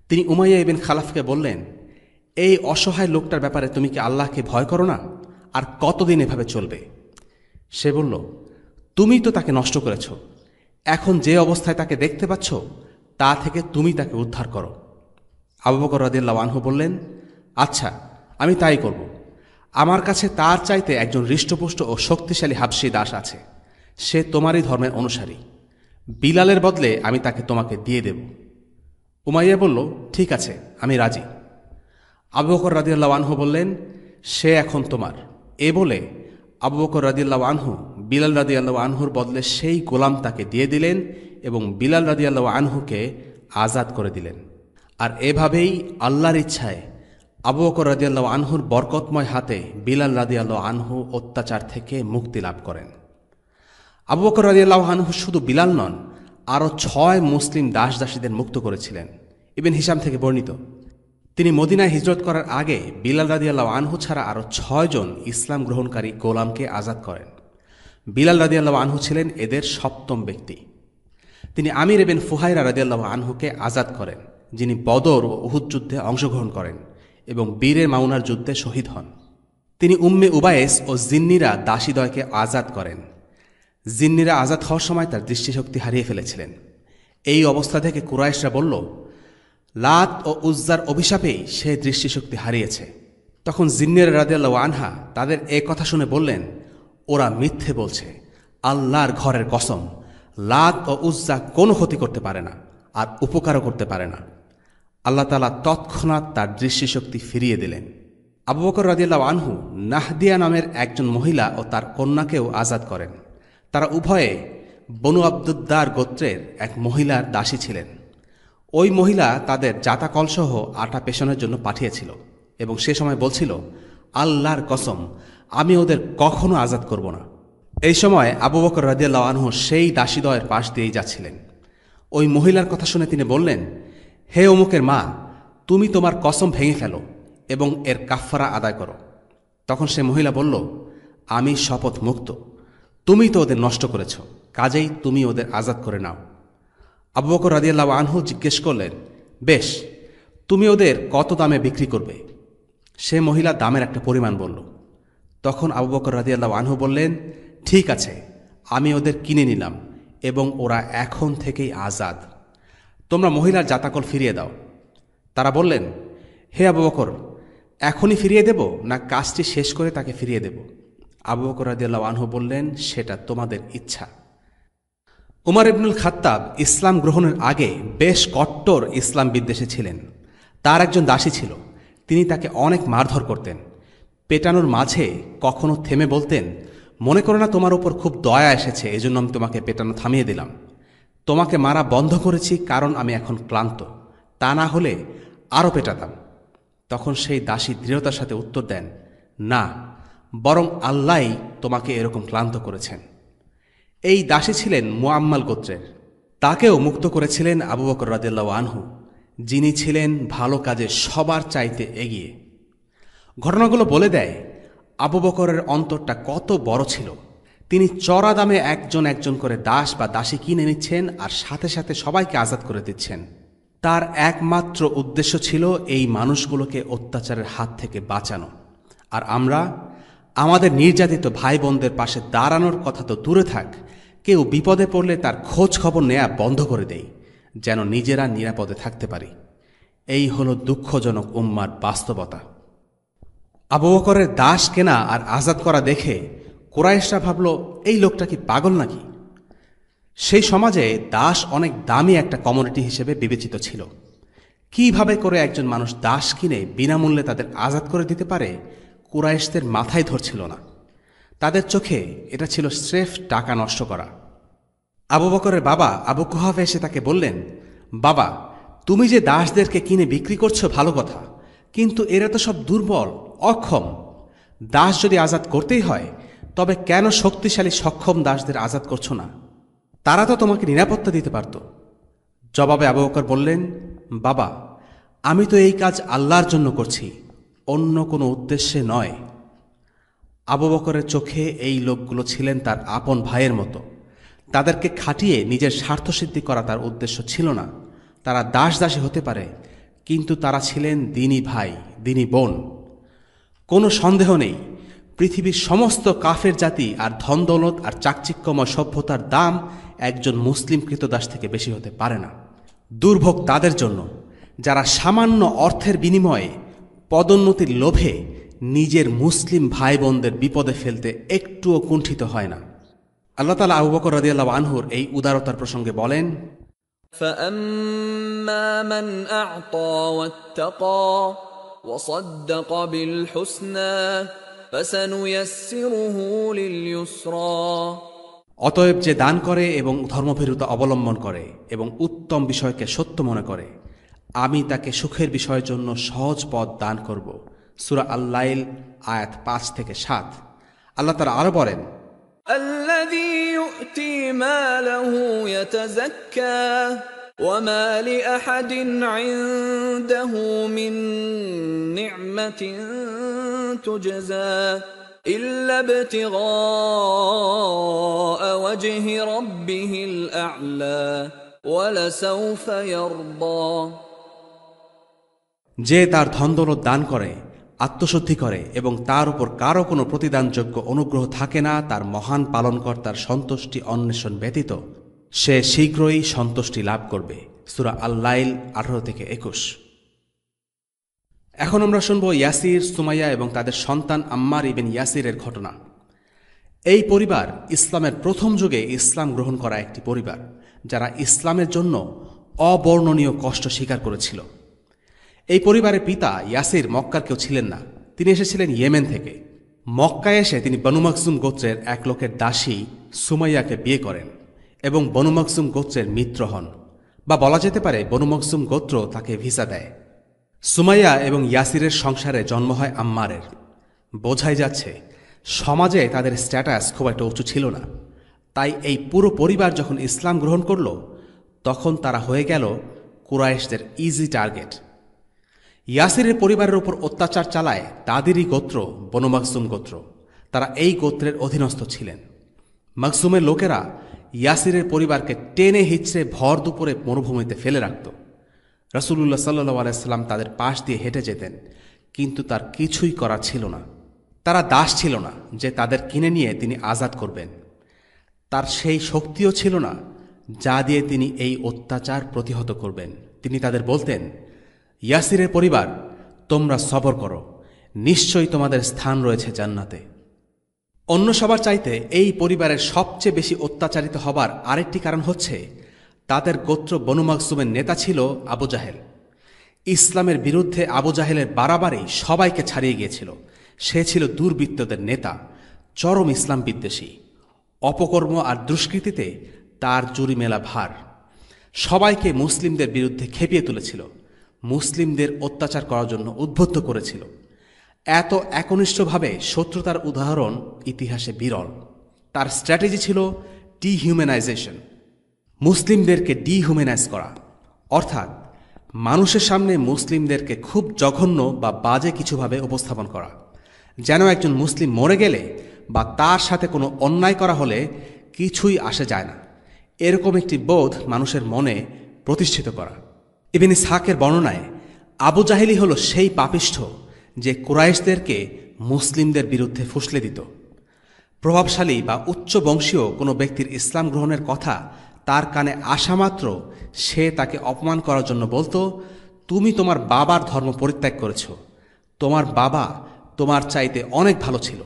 তিনি উমাইয়া ইবিন খালাফকে বললেন, এই অসহায় লোকটার ব্যাপারে তুমি কি আল্লাহকে ভয় করো না? আর কতদিন এভাবে চলবে? সে বলল, তুমি তো তাকে নষ্ট করেছ, এখন যে অবস্থায় তাকে দেখতে পাচ্ছ তা থেকে তুমি তাকে উদ্ধার করো। আবু বকর রাদিয়াল্লাহু আনহু বললেন, আচ্ছা, আমি তাই করব। আমার কাছে তার চাইতে একজন হৃষ্টপুষ্ট ও শক্তিশালী হাবশী দাস আছে, সে তোমারই ধর্মের অনুসারী। বিলালের বদলে আমি তাকে তোমাকে দিয়ে দেব। উমাইয়া বলল, ঠিক আছে, আমি রাজি। আবু বকর রাদিয়াল্লাহু আনহু বললেন, সে এখন তোমার। এ বলে আবু বকর রাদিয়াল্লাহু আনহু বিলাল রাদিয়াল্লাহু আনহুর বদলে সেই গোলাম তাকে দিয়ে দিলেন এবং বিলাল রাদিয়াল্লাহু আনহুকে আজাদ করে দিলেন। আর এভাবেই আল্লাহর ইচ্ছায় আবু বকর রাদিয়াল্লাহু আনহুর বরকতময় হাতে বিলাল রাদিয়াল্লাহু আনহু অত্যাচার থেকে মুক্তি লাভ করেন। আবু বকর রাদিয়াল্লাহু আনহু শুধু বিলাল নন, আরও 6 মুসলিম দাস দাসীদের মুক্ত করেছিলেন। ইবন হিশাম থেকে বর্ণিত, তিনি মদিনায় হিজরত করার আগে বিলাল রাদিয়াল্লাহু আনহু ছাড়া আরও 6 জন ইসলাম গ্রহণকারী গোলামকে আজাদ করেন। বিলাল রাদিয়াল্লাহু আনহু ছিলেন এদের 7ম ব্যক্তি। তিনি আমির ইবন ফুহাইরা রাদিয়াল্লাহু আনহুকে আজাদ করেন, যিনি বদর ও উহুদ যুদ্ধে অংশগ্রহণ করেন এবং বীরের মাউনার যুদ্ধে শহীদ হন। তিনি উম্মে উবায়েস ও জিন্নিরা দাসীদ্বয়কে আজাদ করেন। জিন্নিরা আজাদ হওয়ার সময় তার দৃষ্টিশক্তি হারিয়ে ফেলেছিলেন। এই অবস্থা থেকে কুরাইশরা বলল, লাত ও উজ্জার অভিশাপেই সে দৃষ্টিশক্তি হারিয়েছে। তখন জিন্নিরা রাদিয়াল্লাহু আনহা তাদের এ কথা শুনে বললেন, ওরা মিথ্যে বলছে, আল্লাহর ঘরের কসম, লাত ও উজ্জা কোনো ক্ষতি করতে পারে না আর উপকারও করতে পারে না। আল্লাহ তাআলা তৎক্ষণাৎ তার দৃষ্টিশক্তি ফিরিয়ে দিলেন। আবু বকর রাদিয়াল্লাহু আনহু নাহদিয়া নামের একজন মহিলা ও তার কন্যাকেও আজাদ করেন। তারা উভয়ে বনু আব্দুদ্দার গোত্রের এক মহিলার দাসী ছিলেন। ওই মহিলা তাদের জাতা কলসহ আটা পেষণের জন্য পাঠিয়েছিল এবং সে সময় বলছিল, আল্লাহর কসম, আমি ওদের কখনো আজাদ করব না। এই সময় আবু বকর রাদিয়াল্লাহু আনহু সেই দাসীদ্বয়ের পাশ দিয়েই যাচ্ছিলেন। ওই মহিলার কথা শুনে তিনি বললেন, হে অমুকের মা, তুমি তোমার কসম ভেঙে ফেলো এবং এর কাফফারা আদায় করো। তখন সে মহিলা বলল, আমি শপথ মুক্ত, তুমি তো ওদের নষ্ট করেছ, কাজেই তুমি ওদের আজাদ করে নাও। আবু বকর রাদিয়াল্লাহু আনহু জিজ্ঞেস করলেন, বেশ, তুমি ওদের কত দামে বিক্রি করবে? সে মহিলা দামের একটা পরিমাণ বলল। তখন আবু বকর রাদিয়াল্লাহু আনহু বললেন, ঠিক আছে, আমি ওদের কিনে নিলাম এবং ওরা এখন থেকেই আজাদ। তোমরা মহিলার জাতাকল ফিরিয়ে দাও। তারা বললেন, হে আবু বকর, এখনই ফিরিয়ে দেব না কাজটি শেষ করে তাকে ফিরিয়ে দেব? আবু বকর রাদিয়াল্লাহু আনহু বললেন, সেটা তোমাদের ইচ্ছা। উমর ইবনুল খাত্তাব ইসলাম গ্রহণের আগে বেশ কট্টর ইসলাম বিদ্বেষী ছিলেন। তার একজন দাসী ছিল, তিনি তাকে অনেক মারধর করতেন। পেটানোর মাঝে কখনো থেমে বলতেন, মনে করো না তোমার উপর খুব দয়া এসেছে, এজন্য আমি তোমাকে পেটানো থামিয়ে দিলাম। তোমাকে মারা বন্ধ করেছি কারণ আমি এখন ক্লান্ত, তা না হলে আরও পেটাতাম। তখন সেই দাসী দৃঢ়তার সাথে উত্তর দেন, না, বরং আল্লাহই তোমাকে এরকম ক্লান্ত করেছেন। এই দাসী ছিলেন মুআম্মাল গোত্রের। তাকেও মুক্ত করেছিলেন আবু বকর রাদিয়াল্লাহু আনহু, যিনি ছিলেন ভালো কাজে সবার চাইতে এগিয়ে। ঘটনাগুলো বলে দেয় আবু বকরের অন্তরটা কত বড় ছিল। তিনি চড়া দামে একজন একজন করে দাস বা দাসী কিনে নিচ্ছেন আর সাথে সাথে সবাইকে আজাদ করে দিচ্ছেন। তার একমাত্র উদ্দেশ্য ছিল এই মানুষগুলোকে অত্যাচারের হাত থেকে বাঁচানো। আর আমরা আমাদের নির্যাতিত ভাই বোনদের পাশে দাঁড়ানোর কথা তো দূরে থাক, কেউ বিপদে পড়লে তার খোঁজ খবর নেয়া বন্ধ করে দেই, যেন নিজেরা নিরাপদে থাকতে পারি। এই হলো দুঃখজনক উম্মার বাস্তবতা। আবু বকরের দাস কেনা আর আজাদ করা দেখে কুরাইশরা ভাবল, এই লোকটা কি পাগল নাকি? সেই সমাজে দাস অনেক দামি একটা কমোডিটি হিসেবে বিবেচিত ছিল। কিভাবে করে একজন মানুষ দাস কিনে বিনামূল্যে তাদের আজাদ করে দিতে পারে, কুরাইশদের মাথায় ধরছিল না। তাদের চোখে এটা ছিল স্রেফ টাকা নষ্ট করা। আবু বকরের বাবা আবু কুহাফা এসে তাকে বললেন, বাবা, তুমি যে দাসদেরকে কিনে বিক্রি করছো ভালো কথা, কিন্তু এরা তো সব দুর্বল, অক্ষম। দাস যদি আজাদ করতেই হয়, তবে কেন শক্তিশালী সক্ষম দাসদের আজাদ করছো না? তারা তো তোমাকে নিরাপত্তা দিতে পারত। জবাবে আবু বকর বললেন, বাবা, আমি তো এই কাজ আল্লাহর জন্য করছি, অন্য কোনো উদ্দেশ্যে নয়। আবু বকরের চোখে এই লোকগুলো ছিলেন তার আপন ভাইয়ের মতো। তাদেরকে খাটিয়ে নিজের স্বার্থসিদ্ধি করা তার উদ্দেশ্য ছিল না। তারা দাস দাসী হতে পারে, কিন্তু তারা ছিলেন দিনী ভাই, দিনী বোন। কোনো সন্দেহ নেই, পৃথিবীর সমস্ত কাফের জাতি আর ধনদৌলত আর চাকচিক্যময় সভ্যতার দাম একজন মুসলিম কৃতদাস থেকে বেশি হতে পারে না। দুর্ভোগ তাদের জন্য যারা সামান্য অর্থের বিনিময়ে পদোন্নতির লোভে নিজের মুসলিম ভাই বোনদের বিপদে ফেলতে একটুও কুণ্ঠিত হয় না। আল্লাহ তাআলা আবু বকর রাদিয়াল্লাহু আনহুর এই উদারতার প্রসঙ্গে বলেন, فَأَمَّا مَنْ أَعْطَى وَاتَّقَى وَصَدَّقَ بِالْحُسْنَى فَسَنُيَسِّرُهُ لِلْيُسْرَى। অতএব যে দান করে এবং ধর্মভীরুতা অবলম্বন করে এবং উত্তম বিষয়কে সত্য মনে করে, আমি তাকে সুখের বিষয়ের জন্য সহজ পথ দান করব। সূরা আল-লাইল আয়াত 5 থেকে 7। আল্লাহ তাআলা আরো বলেন, الذي يؤتي ماله يتزكى وما لأحد عنده من نعمة تجزى إلا ابتغاء وجه ربه الأعلى ولسوف يرضى। যে তার ধনদৌলত দান করে, আত্মশুদ্ধি করে এবং তার উপর কারো কোনো প্রতিদানযোগ্য অনুগ্রহ থাকে না তার মহান পালনকর্তার সন্তুষ্টি অন্বেষণ ব্যতীত, সে শীঘ্রই সন্তুষ্টি লাভ করবে। সূরা আল-লাইল 18 থেকে 21। এখন আমরা শুনব ইয়াসির, সুমাইয়া এবং তাদের সন্তান আম্মার ইবিন ইয়াসিরের ঘটনা। এই পরিবার ইসলামের প্রথম যুগে ইসলাম গ্রহণ করা একটি পরিবার, যারা ইসলামের জন্য অবর্ণনীয় কষ্ট স্বীকার করেছিল। এই পরিবারের পিতা ইয়াসির মক্কার কেউ ছিলেন না, তিনি এসেছিলেন ইয়েমেন থেকে। মক্কায় এসে তিনি বনু মাখজুম গোত্রের এক লোকের দাসী সুমাইয়াকে বিয়ে করেন এবং বনু মাখজুম গোত্রের মিত্র হন, বা বলা যেতে পারে বনু মাখজুম গোত্র তাকে ভিসা দেয়। সুমাইয়া এবং ইয়াসিরের সংসারে জন্ম হয় আম্মারের। বোঝাই যাচ্ছে সমাজে তাদের স্ট্যাটাস খুব একটা উঁচু ছিল না। তাই এই পুরো পরিবার যখন ইসলাম গ্রহণ করল, তখন তারা হয়ে গেল কুরাইশদের ইজি টার্গেট। ইয়াসিরের পরিবারের উপর অত্যাচার চালায় তাদেরই গোত্র বনু মাকসুম গোত্র। তারা এই গোত্রের অধীনস্থ ছিলেন। মাকসুমের লোকেরা ইয়াসিরের পরিবারকে টেনে হিচড়ে ভর দুপুরে মরুভূমিতে ফেলে রাখত। রাসূলুল্লাহ সাল্লাল্লাহু আলাইহি সাল্লাম তাদের পাশ দিয়ে হেঁটে যেতেন, কিন্তু তার কিছুই করার ছিল না। তারা দাস ছিল না যে তাদের কিনে নিয়ে তিনি আজাদ করবেন। তার সেই শক্তিও ছিল না যা দিয়ে তিনি এই অত্যাচার প্রতিহত করবেন। তিনি তাদের বলতেন, ইয়াসিরের পরিবার, তোমরা সবর করো, নিশ্চয়ই তোমাদের স্থান রয়েছে জান্নাতে। অন্য সবার চাইতে এই পরিবারের সবচেয়ে বেশি অত্যাচারিত হবার আরেকটি কারণ হচ্ছে তাদের গোত্র বনু মাকসুমের নেতা ছিল আবু জাহেল। ইসলামের বিরুদ্ধে আবু জাহেলের বাড়াবাড়ি সবাইকে ছাড়িয়ে গিয়েছিল। সে ছিল দুর্বৃত্তদের নেতা, চরম ইসলাম বিদ্বেষী। অপকর্ম আর দুষ্কৃতিতে তার জুরি মেলা ভার। সবাইকে মুসলিমদের বিরুদ্ধে খেপিয়ে তুলেছিল, মুসলিমদের অত্যাচার করার জন্য উদ্বুদ্ধ করেছিল। এত একনিষ্ঠভাবে শত্রুতার উদাহরণ ইতিহাসে বিরল। তার স্ট্র্যাটেজি ছিল ডিহিউম্যানাইজেশন, মুসলিমদেরকে ডিহিউম্যানাইজ করা, অর্থাৎ মানুষের সামনে মুসলিমদেরকে খুব জঘন্য বা বাজে কিছুভাবে উপস্থাপন করা, যেন একজন মুসলিম মরে গেলে বা তার সাথে কোনো অন্যায় করা হলে কিছুই আসে যায় না, এরকম একটি বোধ মানুষের মনে প্রতিষ্ঠিত করা। ইবনে ইসহাকের বর্ণনায় আবু জাহেলই হল সেই পাপিষ্ঠ যে কুরাইশদেরকে মুসলিমদের বিরুদ্ধে ফুসলে দিত। প্রভাবশালী বা উচ্চ বংশীয় কোনো ব্যক্তির ইসলাম গ্রহণের কথা তার কানে আসা মাত্র সে তাকে অপমান করার জন্য বলতো, তুমি তোমার বাবার ধর্ম পরিত্যাগ করেছ, তোমার বাবা তোমার চাইতে অনেক ভালো ছিল,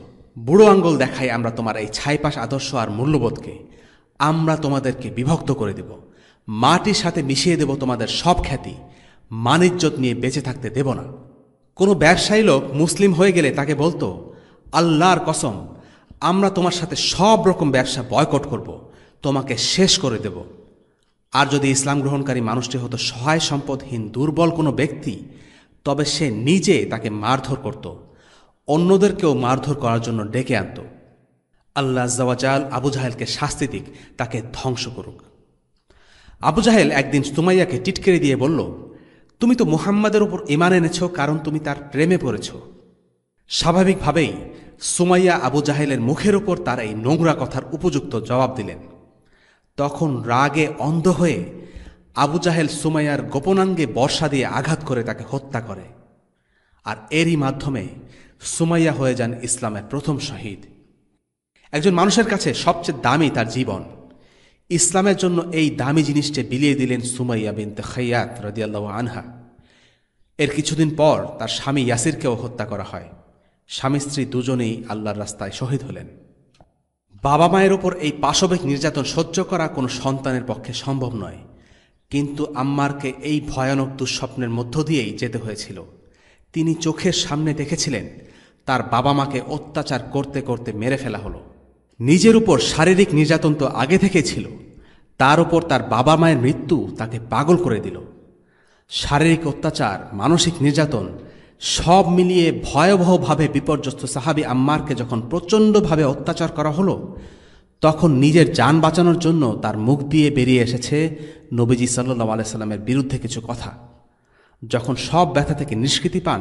বুড়ো আঙ্গুল দেখাই আমরা তোমার এই ছাইপাশ আদর্শ আর মূল্যবোধকে, আমরা তোমাদেরকে বিভক্ত করে দেব, মাটির সাথে মিশিয়ে দেব তোমাদের সব খ্যাতি, মানিজ্জত নিয়ে বেঁচে থাকতে দেব না। কোনো ব্যবসায়ী লোক মুসলিম হয়ে গেলে তাকে বলতো, আল্লাহর কসম, আমরা তোমার সাথে সব রকম ব্যবসা বয়কট করব, তোমাকে শেষ করে দেব। আর যদি ইসলাম গ্রহণকারী মানুষটি হতো সহায় সম্পদহীন দুর্বল কোনো ব্যক্তি, তবে সে নিজে তাকে মারধর করত, অন্যদেরকেও মারধর করার জন্য ডেকে আনত। আল্লাহ আজ্জা ওয়া জাল আবু জাহেলকে শাস্তি দিক, তাকে ধ্বংস করুক। আবু জাহেল একদিন সুমাইয়াকে টিটকেরে দিয়ে বলল, তুমি তো মুহাম্মাদের উপর ঈমান এনেছ কারণ তুমি তার প্রেমে পড়েছ। স্বাভাবিকভাবেই সুমাইয়া আবু জাহেলের মুখের ওপর তার এই নোংরা কথার উপযুক্ত জবাব দিলেন। তখন রাগে অন্ধ হয়ে আবু জাহেল সুমাইয়ার গোপনাঙ্গে বর্ষা দিয়ে আঘাত করে তাকে হত্যা করে। আর এরই মাধ্যমে সুমাইয়া হয়ে যান ইসলামের প্রথম শহীদ। একজন মানুষের কাছে সবচেয়ে দামি তার জীবন। ইসলামের জন্য এই দামি জিনিসটি বিলিয়ে দিলেন সুমাইয়া বিনতে খাইয়াত রাদিয়াল্লাহু আনহা। এর কিছুদিন পর তার স্বামী ইয়াসিরকেও হত্যা করা হয়। স্বামী স্ত্রী দুজনেই আল্লাহর রাস্তায় শহীদ হলেন। বাবা মায়ের ওপর এই পাশবিক নির্যাতন সহ্য করা কোনো সন্তানের পক্ষে সম্ভব নয়, কিন্তু আম্মারকে এই ভয়ানক দুঃস্বপ্নের মধ্য দিয়েই যেতে হয়েছিল। তিনি চোখের সামনে দেখেছিলেন তার বাবা মাকে অত্যাচার করতে করতে মেরে ফেলা হলো। নিজের উপর শারীরিক নির্যাতন তো আগে থেকেই ছিল, তার উপর তার বাবা মায়ের মৃত্যু তাকে পাগল করে দিল। শারীরিক অত্যাচার, মানসিক নির্যাতন সব মিলিয়ে ভয়াবহভাবে বিপর্যস্ত সাহাবী আম্মারকে যখন প্রচণ্ডভাবে অত্যাচার করা হলো, তখন নিজের জান বাঁচানোর জন্য তার মুখ দিয়ে বেরিয়ে এসেছে নবীজি সাল্লাল্লাহু আলাইহি সাল্লামের বিরুদ্ধে কিছু কথা। যখন সব ব্যথা থেকে নিষ্কৃতি পান,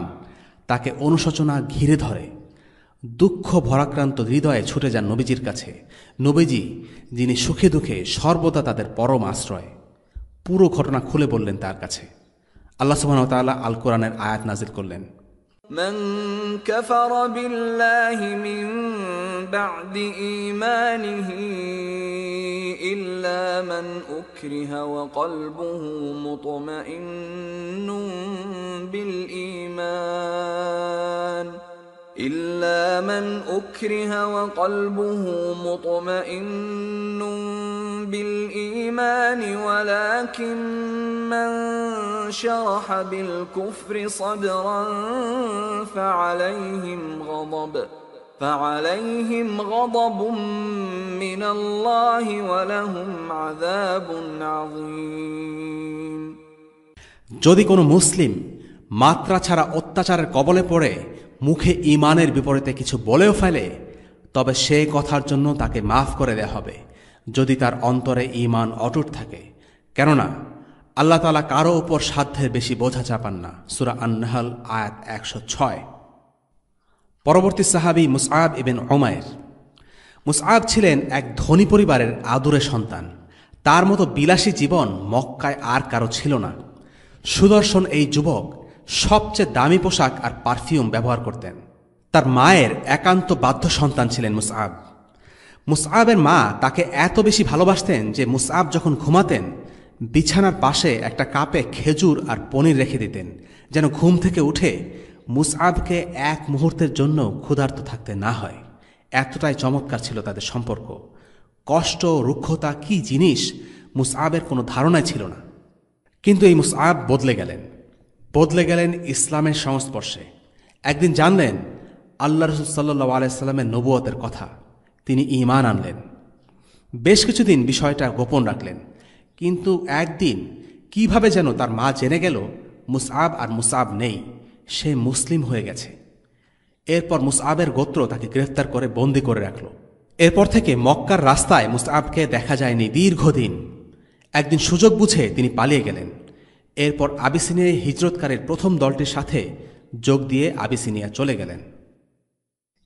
তাকে অনুশোচনা ঘিরে ধরে। দুঃখ ভরাক্রান্ত হৃদয়ে ছুটে যান নবীজির কাছে, নবীজি যিনি সুখে দুঃখে সর্বদা তাদের পরম আশ্রয়। পুরো ঘটনা খুলে বললেন তার কাছে। আল্লাহ সুবহানাহু ওয়া তাআলা আল কোরআনের আয়াত নাযিল করলেন, من كفر بالله من بعد إيمانه إلا من أكره وقلبه مطمئن بالإيمان ولكن من شرح بالكفر صدرا فعليهم غضب من الله ولهم عذاب عظيم। যদি কোনো মুসলিম মাত্রা ছাড়া অত্যাচারের কবলে পড়ে মুখে ঈমানের বিপরীতে কিছু বলেও ফেলে, তবে সে কথার জন্য তাকে মাফ করে দেয়া হবে যদি তার অন্তরে ঈমান অটুট থাকে। কেননা আল্লাহ তাআলা কারো উপর সাধ্যের বেশি বোঝা চাপান না। সূরা আন-নাহল আয়াত 106। পরবর্তী সাহাবী মুসআব ইবনে উমাইর। মুসআব ছিলেন এক ধনী পরিবারের আদুরে সন্তান। তার মতো বিলাসী জীবন মক্কায় আর কারো ছিল না। সুদর্শন এই যুবক সবচেয়ে দামি পোশাক আর পারফিউম ব্যবহার করতেন। তার মায়ের একান্ত বাধ্য সন্তান ছিলেন মুসআব। মুসআবের মা তাকে এত বেশি ভালোবাসতেন যে মুসআব যখন ঘুমাতেন বিছানার পাশে একটা কাপে খেজুর আর পনির রেখে দিতেন, যেন ঘুম থেকে উঠে মুসআবকে এক মুহূর্তের জন্য ক্ষুধার্ত থাকতে না হয়। এতটাই চমৎকার ছিল তাদের সম্পর্ক। কষ্ট, রুক্ষতা কি জিনিস মুসআবের কোনো ধারণাই ছিল না। কিন্তু এই মুসআব বদলে গেলেন ইসলামের সংস্পর্শে। একদিন জানলেন আল্লাহ রাসূল সাল্লাল্লাহু আলাইহি সাল্লামের নবুয়তের কথা। তিনি ঈমান আনলেন। বেশ কিছুদিন বিষয়টা গোপন রাখলেন, কিন্তু একদিন কিভাবে যেন তার মা জেনে গেল মুসআব আর মুসআব নেই, সে মুসলিম হয়ে গেছে। এরপর মুসআবের গোত্র তাকে গ্রেফতার করে বন্দী করে রাখল। এরপর থেকে মক্কার রাস্তায় মুসআবকে দেখা যায়নি দীর্ঘদিন। একদিন সুযোগ বুঝে তিনি পালিয়ে গেলেন। এরপর আবিসিনিয়ায় হিজরতকারীর প্রথম দলটির সাথে যোগ দিয়ে আবিসিনিয়া চলে গেলেন।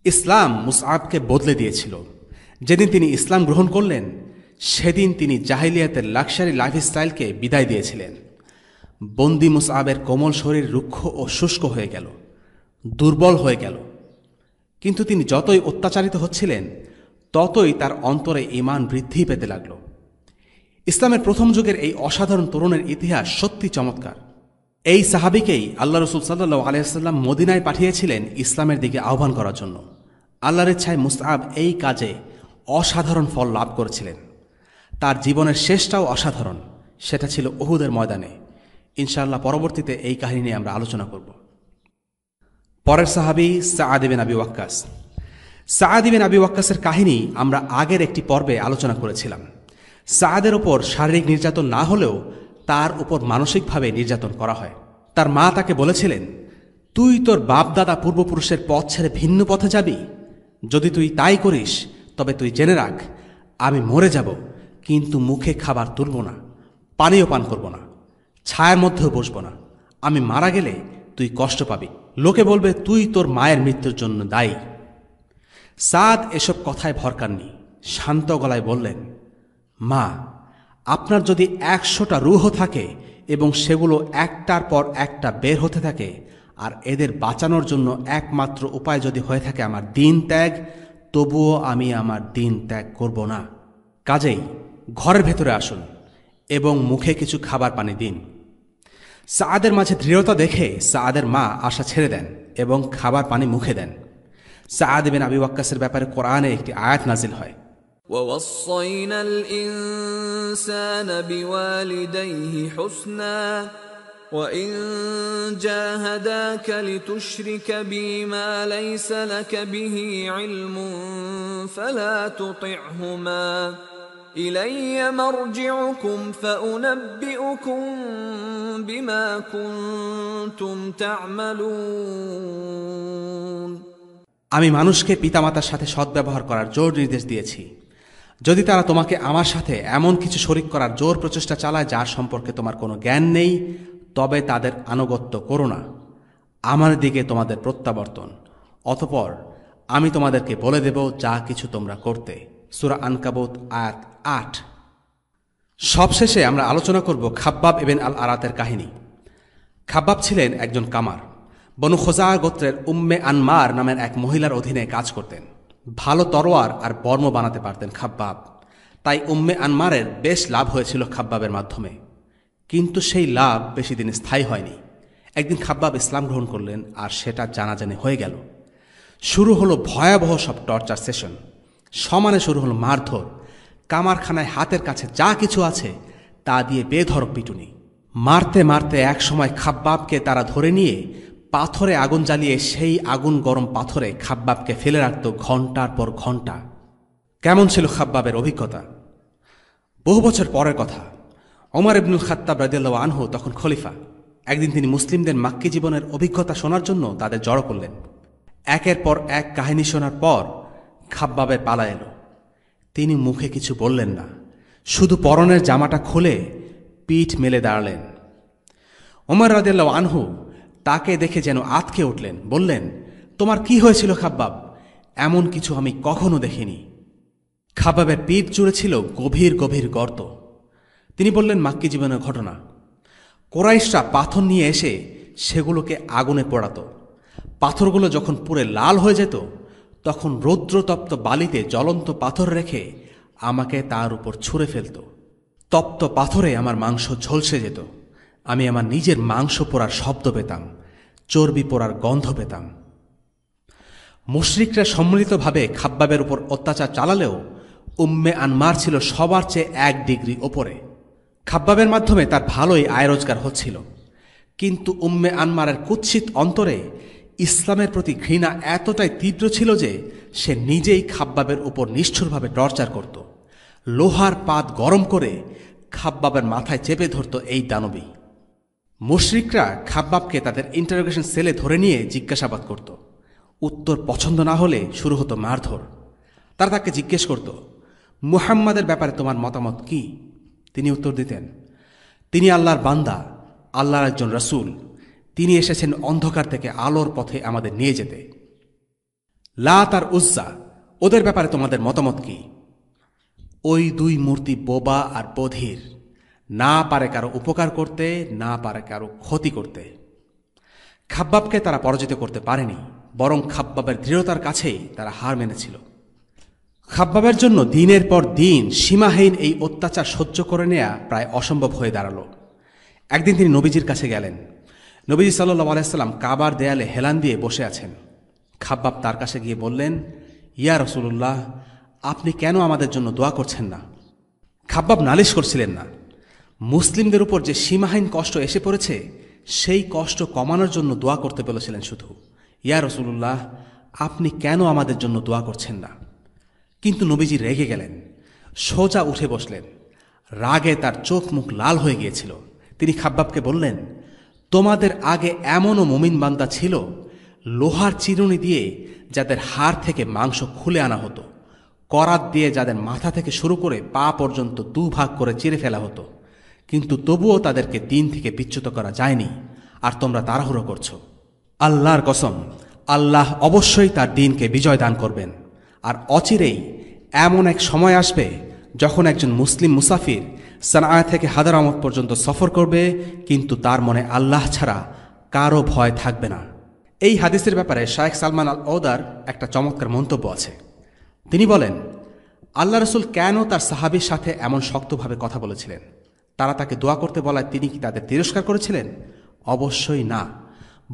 ইসলাম মুসআবকে বদলে দিয়েছিল। যেদিন তিনি ইসলাম গ্রহণ করলেন সেদিন তিনি জাহিলিয়াতের লাক্সারি লাইফস্টাইলকে বিদায় দিয়েছিলেন। বন্দী মুসআবের কোমল শরীর রুক্ষ ও শুষ্ক হয়ে গেল, দুর্বল হয়ে গেল। কিন্তু তিনি যতই অত্যাচারিত হচ্ছিলেন ততই তার অন্তরে ঈমান বৃদ্ধি পেতে লাগল। ইসলামের প্রথম যুগের এই অসাধারণ তরুণের ইতিহাস সত্যি চমৎকার। এই সাহাবীকেই আল্লাহ রাসূল সাল্লাল্লাহু আলাইহি ওয়াসাল্লাম মদিনায় পাঠিয়েছিলেন ইসলামের দিকে আহ্বান করার জন্য। আল্লাহর ইচ্ছায় মুসআব এই কাজে অসাধারণ ফল লাভ করেছিলেন। তার জীবনের শেষটাও অসাধারণ, সেটা ছিল উহুদের ময়দানে। ইনশাআল্লাহ পরবর্তীতে এই কাহিনী নিয়ে আমরা আলোচনা করব। পরের সাহাবী সাআদ ইবনে আবি ওয়াক্কাস। সাআদ ইবনে আবি ওয়াক্কাসের কাহিনী আমরা আগের একটি পর্বে আলোচনা করেছিলাম। সাআদের ওপর শারীরিক নির্যাতন না হলেও তার উপর মানসিকভাবে নির্যাতন করা হয়। তার মা তাকে বলেছিলেন, তুই তোর বাপদাদা পূর্বপুরুষের পথ ছেড়ে ভিন্ন পথে যাবি? যদি তুই তাই করিস তবে তুই জেনে রাখ, আমি মরে যাব, কিন্তু মুখে খাবার তুলব না, পানীয় পান করব না, ছায়ার মধ্যেও বসব না। আমি মারা গেলে তুই কষ্ট পাবি, লোকে বলবে তুই তোর মায়ের মৃত্যুর জন্য দায়ী। সাদ এসব কথায় ভরকাননি, শান্ত গলায় বললেন, মা, আপনার যদি 100টা রূহ থাকে এবং সেগুলো একটার পর একটা বের হতে থাকে, আর এদের বাঁচানোর জন্য একমাত্র উপায় যদি হয়ে থাকে আমার দিন ত্যাগ, তবুও আমি আমার দিন ত্যাগ করব না। কাজেই ঘরের ভেতরে আসুন এবং মুখে কিছু খাবার পানি দিন। সাআদের মাঝে দৃঢ়তা দেখে সাআদের মা আশা ছেড়ে দেন এবং খাবার পানি মুখে দেন। সাআদ ইবনে আবি ওয়াক্কাসের ব্যাপারে কোরআনে একটি আয়াত নাজিল হয়, وَوَصَّيْنَا الْإِنسَانَ بِوَالِدَيْهِ حُسْنًا وَإِن جَاهَدَاكَ لِتُشْرِكَ بِي مَا لَيْسَ لَكَ بِهِ عِلْمٌ فَلَا تُطِعْهُمَا إِلَيَّ مَرْجِعُكُمْ فَأُنَبِّئُكُم بِمَا كُنتُمْ تَعْمَلُونَ। আমি মানুষকে পিতামাতার সাথে সদ্ব্যবহার করার জোর নির্দেশ দিয়েছি। যদি তারা তোমাকে আমার সাথে এমন কিছু শরিক করার জোর প্রচেষ্টা চালায় যার সম্পর্কে তোমার কোনো জ্ঞান নেই, তবে তাদের আনুগত্য করো না। আমার দিকে তোমাদের প্রত্যাবর্তন, অতঃপর আমি তোমাদেরকে বলে দেব যা কিছু তোমরা করতে। সূরা আনকাবুত আয়াত 8। সবশেষে আমরা আলোচনা করব খাব্বাব ইবনে আল আরাতের কাহিনী। খাব্বাব ছিলেন একজন কামার। বনু খোজা গোত্রের উম্মে আনমার নামের এক মহিলার অধীনে কাজ করতেন। ভালো তরোয়ার আর বর্ম বানাতে পারতেন খাব্বাব। তাই উম্মে আনমারের বেশ লাভ হয়েছিল খাব্বাবের মাধ্যমে। কিন্তু সেই লাভ বেশি দিন স্থায়ী হয়নি। একদিন খাব্বাব ইসলাম গ্রহণ করলেন আর সেটা জানাজানি হয়ে গেল। শুরু হলো ভয়াবহ সব টর্চার সেশন। সমানে শুরু হলো মারধর। কামারখানায় হাতের কাছে যা কিছু আছে তা দিয়ে বেধড়ক পিটুনি। মারতে মারতে এক সময় খাব্বাবকে তারা ধরে নিয়ে পাথরে আগুন জ্বালিয়ে সেই আগুন গরম পাথরে খাব্বাবকে ফেলে রাখত ঘণ্টার পর ঘণ্টা। কেমন ছিল খাব্বাবের অভিজ্ঞতা? বহু বছর পরের কথা। ওমর ইবনুল খাত্তাব রাদিয়াল্লাহু আনহু তখন খলিফা। একদিন তিনি মুসলিমদের মাক্কি জীবনের অভিজ্ঞতা শোনার জন্য তাদের জড়ো করলেন। একের পর এক কাহিনী শোনার পর খাব্বাবের পালা এলো। তিনি মুখে কিছু বললেন না, শুধু পরনের জামাটা খুলে পিঠ মেলে দাঁড়ালেন। ওমর রাদিয়াল্লাহু আনহু তাকে দেখে যেন আঁতকে উঠলেন, বললেন, তোমার কি হয়েছিল খাব্বাব? এমন কিছু আমি কখনো দেখিনি। খাব্বাবের পিঠ জুড়ে ছিল গভীর গভীর গর্ত। তিনি বললেন, মাক্কি জীবনের ঘটনা। কোরাইশরা পাথর নিয়ে এসে সেগুলোকে আগুনে পোড়াত। পাথরগুলো যখন পুড়ে লাল হয়ে যেত, তখন রৌদ্রতপ্ত বালিতে জ্বলন্ত পাথর রেখে আমাকে তার উপর ছুঁড়ে ফেলত। তপ্ত পাথরে আমার মাংস ঝলসে যেত। আমি আমার নিজের মাংস পোড়ার শব্দ পেতাম, চর্বি পোড়ার গন্ধ পেতাম। মুশরিকরা সম্মিলিতভাবে খাব্বাবের উপর অত্যাচার চালালেও উম্মে আনমার ছিল সবার চেয়ে 1 ডিগ্রি ওপরে। খাব্বাবের মাধ্যমে তার ভালোই আয় রোজগার হচ্ছিল, কিন্তু উম্মে আনমারের কুৎসিত অন্তরে ইসলামের প্রতি ঘৃণা এতটাই তীব্র ছিল যে সে নিজেই খাব্বাবের উপর নিষ্ঠুরভাবে টর্চার করত। লোহার পাত গরম করে খাব্বাবের মাথায় চেপে ধরত এই দানবী। মুশরিকরা খাব্বাবকে তাদের ইন্টারোগেশন সেলে ধরে নিয়ে জিজ্ঞাসাবাদ করত। উত্তর পছন্দ না হলে শুরু হতো মারধর। তারা তাকে জিজ্ঞেস করত, মুহাম্মাদের ব্যাপারে তোমার মতামত কি? তিনি উত্তর দিতেন, তিনি আল্লাহর বান্দা, আল্লাহর একজন রাসূল। তিনি এসেছেন অন্ধকার থেকে আলোর পথে আমাদের নিয়ে যেতে। লাত আর উজ্জা, ওদের ব্যাপারে তোমাদের মতামত কি? ওই 2 মূর্তি বোবা আর বধির, না পারে কারো উপকার করতে, না পারে কারো ক্ষতি করতে। খাব্বাবকে তারা পরাজিত করতে পারেনি, বরং খাব্বাবের দৃঢ়তার কাছেই তারা হার মেনেছিল। খাব্বাবের জন্য দিনের পর দিন সীমাহীন এই অত্যাচার সহ্য করে নেয়া প্রায় অসম্ভব হয়ে দাঁড়াল। একদিন তিনি নবীজির কাছে গেলেন। নবীজি সাল্লাল্লাহু আলাইহি সাল্লাম কাবার দেয়ালে হেলান দিয়ে বসে আছেন। খাব্বাব তার কাছে গিয়ে বললেন, ইয়া রাসূলুল্লাহ, আপনি কেন আমাদের জন্য দোয়া করছেন না? খাব্বাব নালিশ করছিলেন না। মুসলিমদের উপর যে সীমাহীন কষ্ট এসে পড়েছে, সেই কষ্ট কমানোর জন্য দোয়া করতে বলেছিলেন শুধু। ইয়া রাসূলুল্লাহ, আপনি কেন আমাদের জন্য দোয়া করছেন না? কিন্তু নবীজি রেগে গেলেন, সোজা উঠে বসলেন। রাগে তার চোখ মুখ লাল হয়ে গিয়েছিল। তিনি খাব্বাবকে বললেন, তোমাদের আগে এমনও মুমিন বান্দা ছিল, লোহার চিরুনি দিয়ে যাদের হাড় থেকে মাংস খুলে আনা হতো, করাত দিয়ে যাদের মাথা থেকে শুরু করে পা পর্যন্ত 2 ভাগ করে চিরে ফেলা হতো, কিন্তু তবুও তাদেরকে দিন থেকে বিচ্যুত করা যায়নি। আর তোমরা তাড়াহুড়ো করছো। আল্লাহর কসম, আল্লাহ অবশ্যই তার দিনকে বিজয় দান করবেন। আর অচিরেই এমন এক সময় আসবে যখন একজন মুসলিম মুসাফির সানআ থেকে হাদারামত পর্যন্ত সফর করবে, কিন্তু তার মনে আল্লাহ ছাড়া কারো ভয় থাকবে না। এই হাদিসের ব্যাপারে শায়েখ সালমান আল ঔদার একটা চমৎকার মন্তব্য আছে। তিনি বলেন, আল্লাহ রসুল কেন তার সাহাবীর সাথে এমন শক্তভাবে কথা বলেছিলেন? তারা তাকে দোয়া করতে বলায় তিনি কি তাদের তিরস্কার করেছিলেন? অবশ্যই না,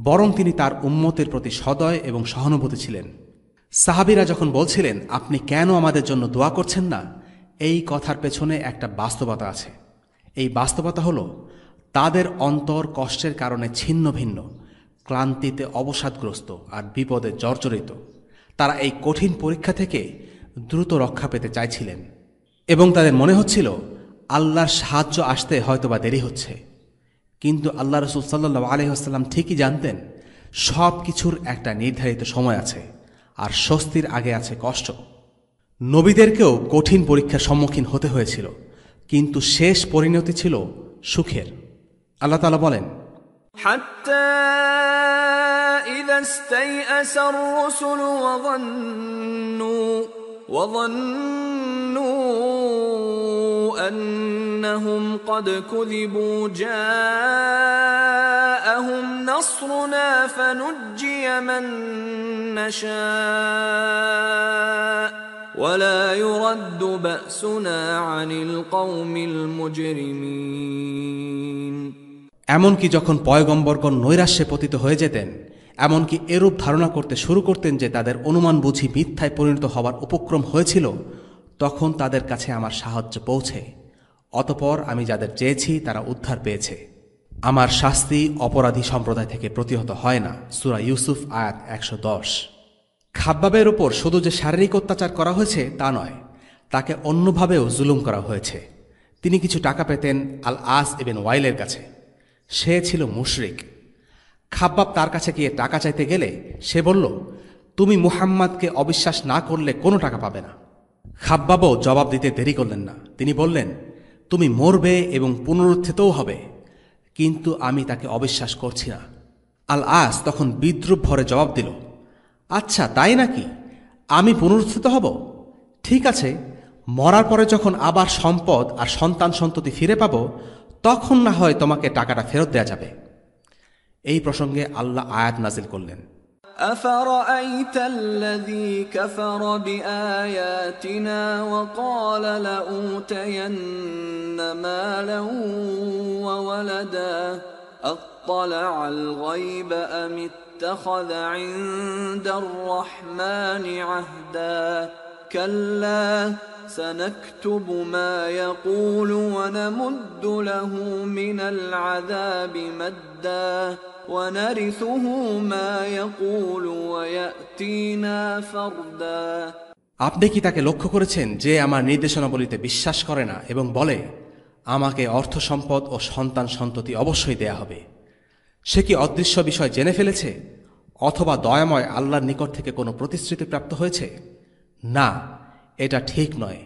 বরং তিনি তার উম্মতের প্রতি সদয় এবং সহানুভূতি ছিলেন। সাহাবীরা যখন বলছিলেন, আপনি কেন আমাদের জন্য দোয়া করছেন না, এই কথার পেছনে একটা বাস্তবতা আছে। এই বাস্তবতা হল, তাদের অন্তর কষ্টের কারণে ছিন্ন ভিন্ন, ক্লান্তিতে অবসাদগ্রস্ত আর বিপদে জর্জরিত। তারা এই কঠিন পরীক্ষা থেকে দ্রুত রক্ষা পেতে চাইছিলেন এবং তাদের মনে হচ্ছিল আল্লাহর সাহায্য আসতে হয়তোবা দেরি হচ্ছে। কিন্তু আল্লাহ রাসূল সাল্লাল্লাহু আলাইহি ওয়াসাল্লাম ঠিকই জানতেন, সব কিছুর একটা নির্ধারিত সময় আছে, আর স্বস্তির আগে আছে কষ্ট। নবীদেরকেও কঠিন পরীক্ষার সম্মুখীন হতে হয়েছিল, কিন্তু শেষ পরিণতি ছিল সুখের। আল্লাহ তাআলা বলেন, حتى إذا استيأس الرسل وظنوا أنهم قد كذبوا جاءهم نصرنا فنجي من نشاء ولا يرد بأسنا عن القوم المجرمين। এমনকি যখন পয়গম্বরগণ নৈরাশ্যে পতিত হয়ে যেতেন, এমনকি এরূপ ধারণা করতে শুরু করতেন যে তাদের অনুমান বুঝি মিথ্যায় পরিণত হবার উপক্রম হয়েছিল, তখন তাদের কাছে আমার সাহায্য পৌঁছে। অতঃপর আমি যাদের চেয়েছি তারা উদ্ধার পেয়েছে। আমার শাস্তি অপরাধী সম্প্রদায় থেকে প্রতিহত হয় না। সূরা ইউসুফ আয়াত 110। খাব্বাবের ওপর শুধু যে শারীরিক অত্যাচার করা হয়েছে তা নয়, তাকে অন্যভাবেও জুলুম করা হয়েছে। তিনি কিছু টাকা পেতেন আল আস ইবনে ওয়াইলের কাছে। সে ছিল মুশরিক। খাব্বাব তার কাছে গিয়ে টাকা চাইতে গেলে সে বলল, তুমি মুহাম্মাদকে অবিশ্বাস না করলে কোনো টাকা পাবে না। খাব্বাবও জবাব দিতে দেরি করলেন না। তিনি বললেন, তুমি মরবে এবং পুনরুত্থিতও হবে, কিন্তু আমি তাকে অবিশ্বাস করছি না। আল আস তখন বিদ্রুপ ভরে জবাব দিল, আচ্ছা তাই নাকি? আমি পুনরুত্থিত হব? ঠিক আছে, মরার পরে যখন আবার সম্পদ আর সন্তান সন্ততি ফিরে পাব, তখন না হয় তোমাকে টাকাটা ফেরত দেয়া যাবে। এই প্রসঙ্গে আল্লাহ আয়াত নাজিল করলেন, أفرأيت الذي كفر بآياتنا وقال لأوتين مالا وولدا أطلع الغيب أم اتخذ عند الرحمن عهدا كلا سنكتب ما يقول ونمد له من العذاب مدا ونرثه ما يقول ويأتينا فردا। আপনি কি তাকে লক্ষ্য করেছেন যে আমার নির্দেশনাবলীতে বিশ্বাস করে না এবং বলে আমাকে অর্থ সম্পদ ও সন্তান সন্ততি অবশ্যই দেয়া হবে? সে কি অদৃশ্য বিষয় জেনে ফেলেছে, অথবা দয়াময় আল্লাহর নিকট থেকে কোনো প্রতিশ্রুতি প্রাপ্ত হয়েছে? না, এটা ঠিক নয়।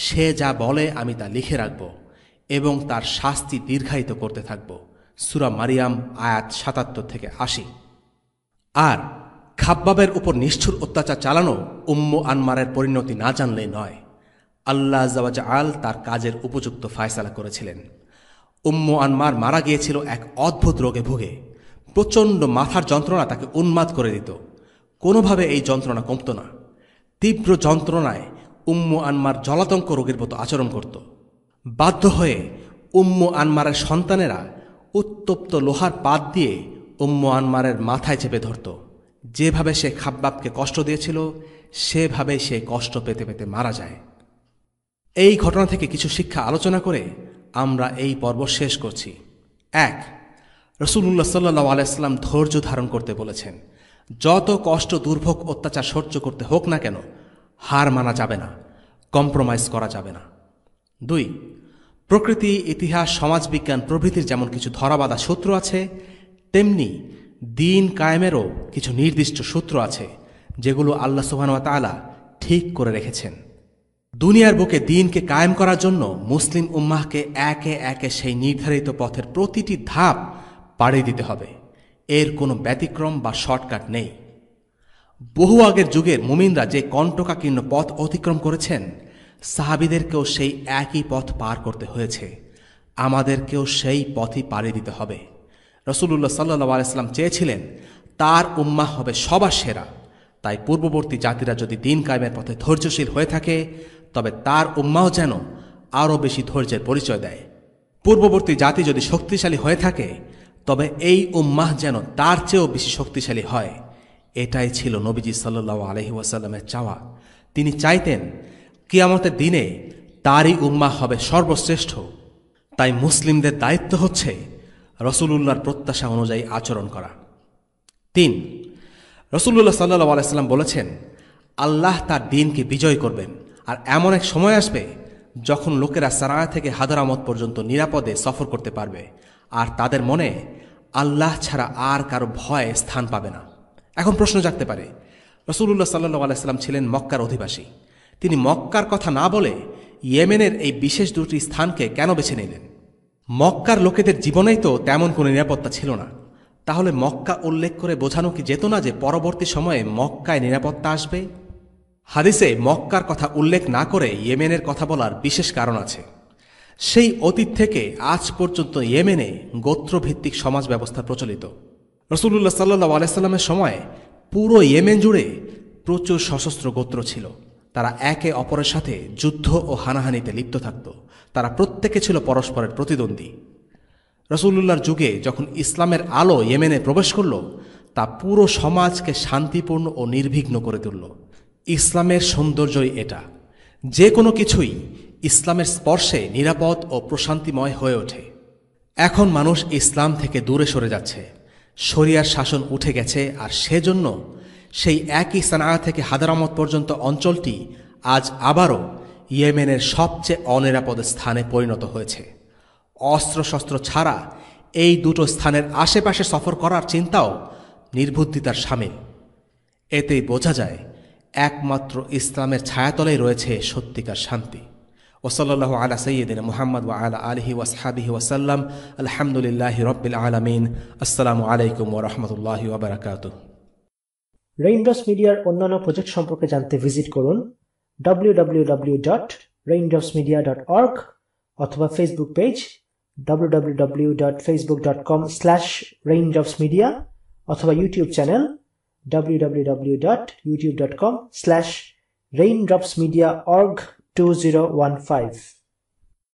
সে যা বলে আমি তা লিখে রাখব এবং তার শাস্তি দীর্ঘায়িত করতে থাকব। সূরা মারিয়াম আয়াত ৭৭ থেকে ৮০। আর খাব্বাবের উপর নিষ্ঠুর অত্যাচার চালানো উম্মু আনমারের পরিণতি না জানলেই নয়। আল্লাহ আযজা ওয়া জাল তার কাজের উপযুক্ত ফায়সালা করেছিলেন। উম্মু আনমার মারা গিয়েছিল এক অদ্ভুত রোগে ভুগে। প্রচণ্ড মাথার যন্ত্রণা তাকে উন্মাদ করে দিত। কোনোভাবে এই যন্ত্রণা কমত না। তীব্র যন্ত্রণায় উম্মু আনমার জলাতঙ্ক রোগের মতো আচরণ করত। বাধ্য হয়ে উম্মু আনমারের সন্তানেরা উত্তপ্ত লোহার পাত দিয়ে উম্মু আনমারের মাথায় চেপে ধরত। যেভাবে সে খাব্বাবকে কষ্ট দিয়েছিল, সেভাবেই সে কষ্ট পেতে পেতে মারা যায়। এই ঘটনা থেকে কিছু শিক্ষা আলোচনা করে আমরা এই পর্ব শেষ করছি। ১. রাসূলুল্লাহ সাল্লাল্লাহু আলাইহি ওয়াসাল্লাম ধৈর্য ধারণ করতে বলেছেন। যত কষ্ট, দুর্ভোগ, অত্যাচার সহ্য করতে হোক না কেন, হার মানা যাবে না, কম্প্রোমাইজ করা যাবে না। ২. প্রকৃতি, ইতিহাস, সমাজবিজ্ঞান প্রভৃতির যেমন কিছু ধরাবাঁধা সূত্র আছে, তেমনি দিন কায়েমেরও কিছু নির্দিষ্ট সূত্র আছে, যেগুলো আল্লাহ সুবহানাহু ওয়া তাআলা ঠিক করে রেখেছেন। দুনিয়ার বুকে দিনকে কায়েম করার জন্য মুসলিম উম্মাহকে একে একে সেই নির্ধারিত পথের প্রতিটি ধাপ পাড়ি দিতে হবে। এর কোনো ব্যতিক্রম বা শর্টকাট নেই। বহু আগের যুগের মুমিনরা যে কণ্টকাকীর্ণ পথ অতিক্রম করেছেন, সাহাবীদেরকেও সেই একই পথ পার করতে হয়েছে। আমাদেরকেও সেই পথই পাড়ি দিতে হবে। রাসূলুল্লাহ সাল্লাল্লাহু আলাইহি ওয়াসাল্লাম চেয়েছিলেন তার উম্মাহ হবে সবার সেরা। তাই পূর্ববর্তী জাতিরা যদি দিন কায়েমের পথে ধৈর্যশীল হয়ে থাকে, তবে তার উম্মাহ যেন আরও বেশি ধৈর্যের পরিচয় দেয়। পূর্ববর্তী জাতি যদি শক্তিশালী হয়ে থাকে, তবে এই উম্মাহ যেন তার চেয়েও বেশি শক্তিশালী হয়। এটাই ছিল নবীজি সাল্লাল্লাহু আলাইহি ওয়াসাল্লামের চাওয়া। তিনি চাইতেন কিয়ামতের দিনে তারই উম্মাহ হবে সর্বশ্রেষ্ঠ। তাই মুসলিমদের দায়িত্ব হচ্ছে রাসূলুল্লাহর প্রত্যাশা অনুযায়ী আচরণ করা। ৩. রাসূলুল্লাহ সাল্লাল্লাহু আলাইহি ওয়াসাল্লাম বলেছেন, আল্লাহ তার দ্বীনকে বিজয় করবেন, আর এমন এক সময় আসবে যখন লোকেরা সারা থেকে হাদরামত পর্যন্ত নিরাপদে সফর করতে পারবে, আর তাদের মনে আল্লাহ ছাড়া আর কারো ভয় স্থান পাবে না। এখন প্রশ্ন জাগতে পারে, রাসূলুল্লাহ সাল্লাল্লাহু আলাইহি ওয়াসাল্লাম ছিলেন মক্কার অধিবাসী। তিনি মক্কার কথা না বলে ইয়েমেনের এই বিশেষ দুটি স্থানকে কেন বেছে নিলেন? মক্কার লোকেদের জীবনেই তো তেমন কোনো নিরাপত্তা ছিল না। তাহলে মক্কা উল্লেখ করে বোঝানো কি যেত না যে পরবর্তী সময়ে মক্কায় নিরাপত্তা আসবে? হাদিসে মক্কার কথা উল্লেখ না করে ইয়েমেনের কথা বলার বিশেষ কারণ আছে। সেই অতীত থেকে আজ পর্যন্ত ইয়েমেনে গোত্রভিত্তিক সমাজ ব্যবস্থা প্রচলিত। রাসূলুল্লাহ সাল্লাল্লাহু আলাইহি ওয়াসাল্লামের সময় পুরো ইয়েমেন জুড়ে প্রচুর সশস্ত্র গোত্র ছিল। তারা একে অপরের সাথে যুদ্ধ ও হানাহানিতে লিপ্ত থাকত। তারা প্রত্যেকে ছিল পরস্পরের প্রতিদ্বন্দ্বী। রাসূলুল্লাহর যুগে যখন ইসলামের আলো ইয়েমেনে প্রবেশ করল, তা পুরো সমাজকে শান্তিপূর্ণ ও নির্বিঘ্ন করে তুলল। ইসলামের সৌন্দর্যই এটা। যে কোনো কিছুই ইসলামের স্পর্শে নিরাপদ ও প্রশান্তিময় হয়ে ওঠে। এখন মানুষ ইসলাম থেকে দূরে সরে যাচ্ছে। শরিয়ার শাসন উঠে গেছে, আর সেজন্য সেই একই সানা থেকে হাদারামত পর্যন্ত অঞ্চলটি আজ আবারও ইয়েমেনের সবচেয়ে অনিরাপদ স্থানে পরিণত হয়েছে। অস্ত্রশস্ত্র ছাড়া এই দুটো স্থানের আশেপাশে সফর করার চিন্তাও নির্বুদ্ধিতার শামিল। এতেই বোঝা যায় একমাত্র ইসলামের ছায়াতলেই রয়েছে সত্যিকার শান্তি। ওসল্লাল্লাহু আলা সাইয়্যিদিনা মুহাম্মদ ওয়া আলা আলিহি ওয়াসহাবিহি ওয়াসাল্লাম। আলহামদুলিল্লাহি রাব্বিল আলামিন। আসসালামু আলাইকুম ওয়া রাহমাতুল্লাহি ওয়া বারাকাতুহু। রেইনড্রপস মিডিয়ার অন্যান্য প্রজেক্ট সম্পর্কে জানতে ভিজিট করুন www.raindropsmedia.org অথবা ফেসবুক পেজ www.facebook.com/raindropsmedia অথবা ইউটিউব চ্যানেল www.youtube.com/raindropsmediaorg2015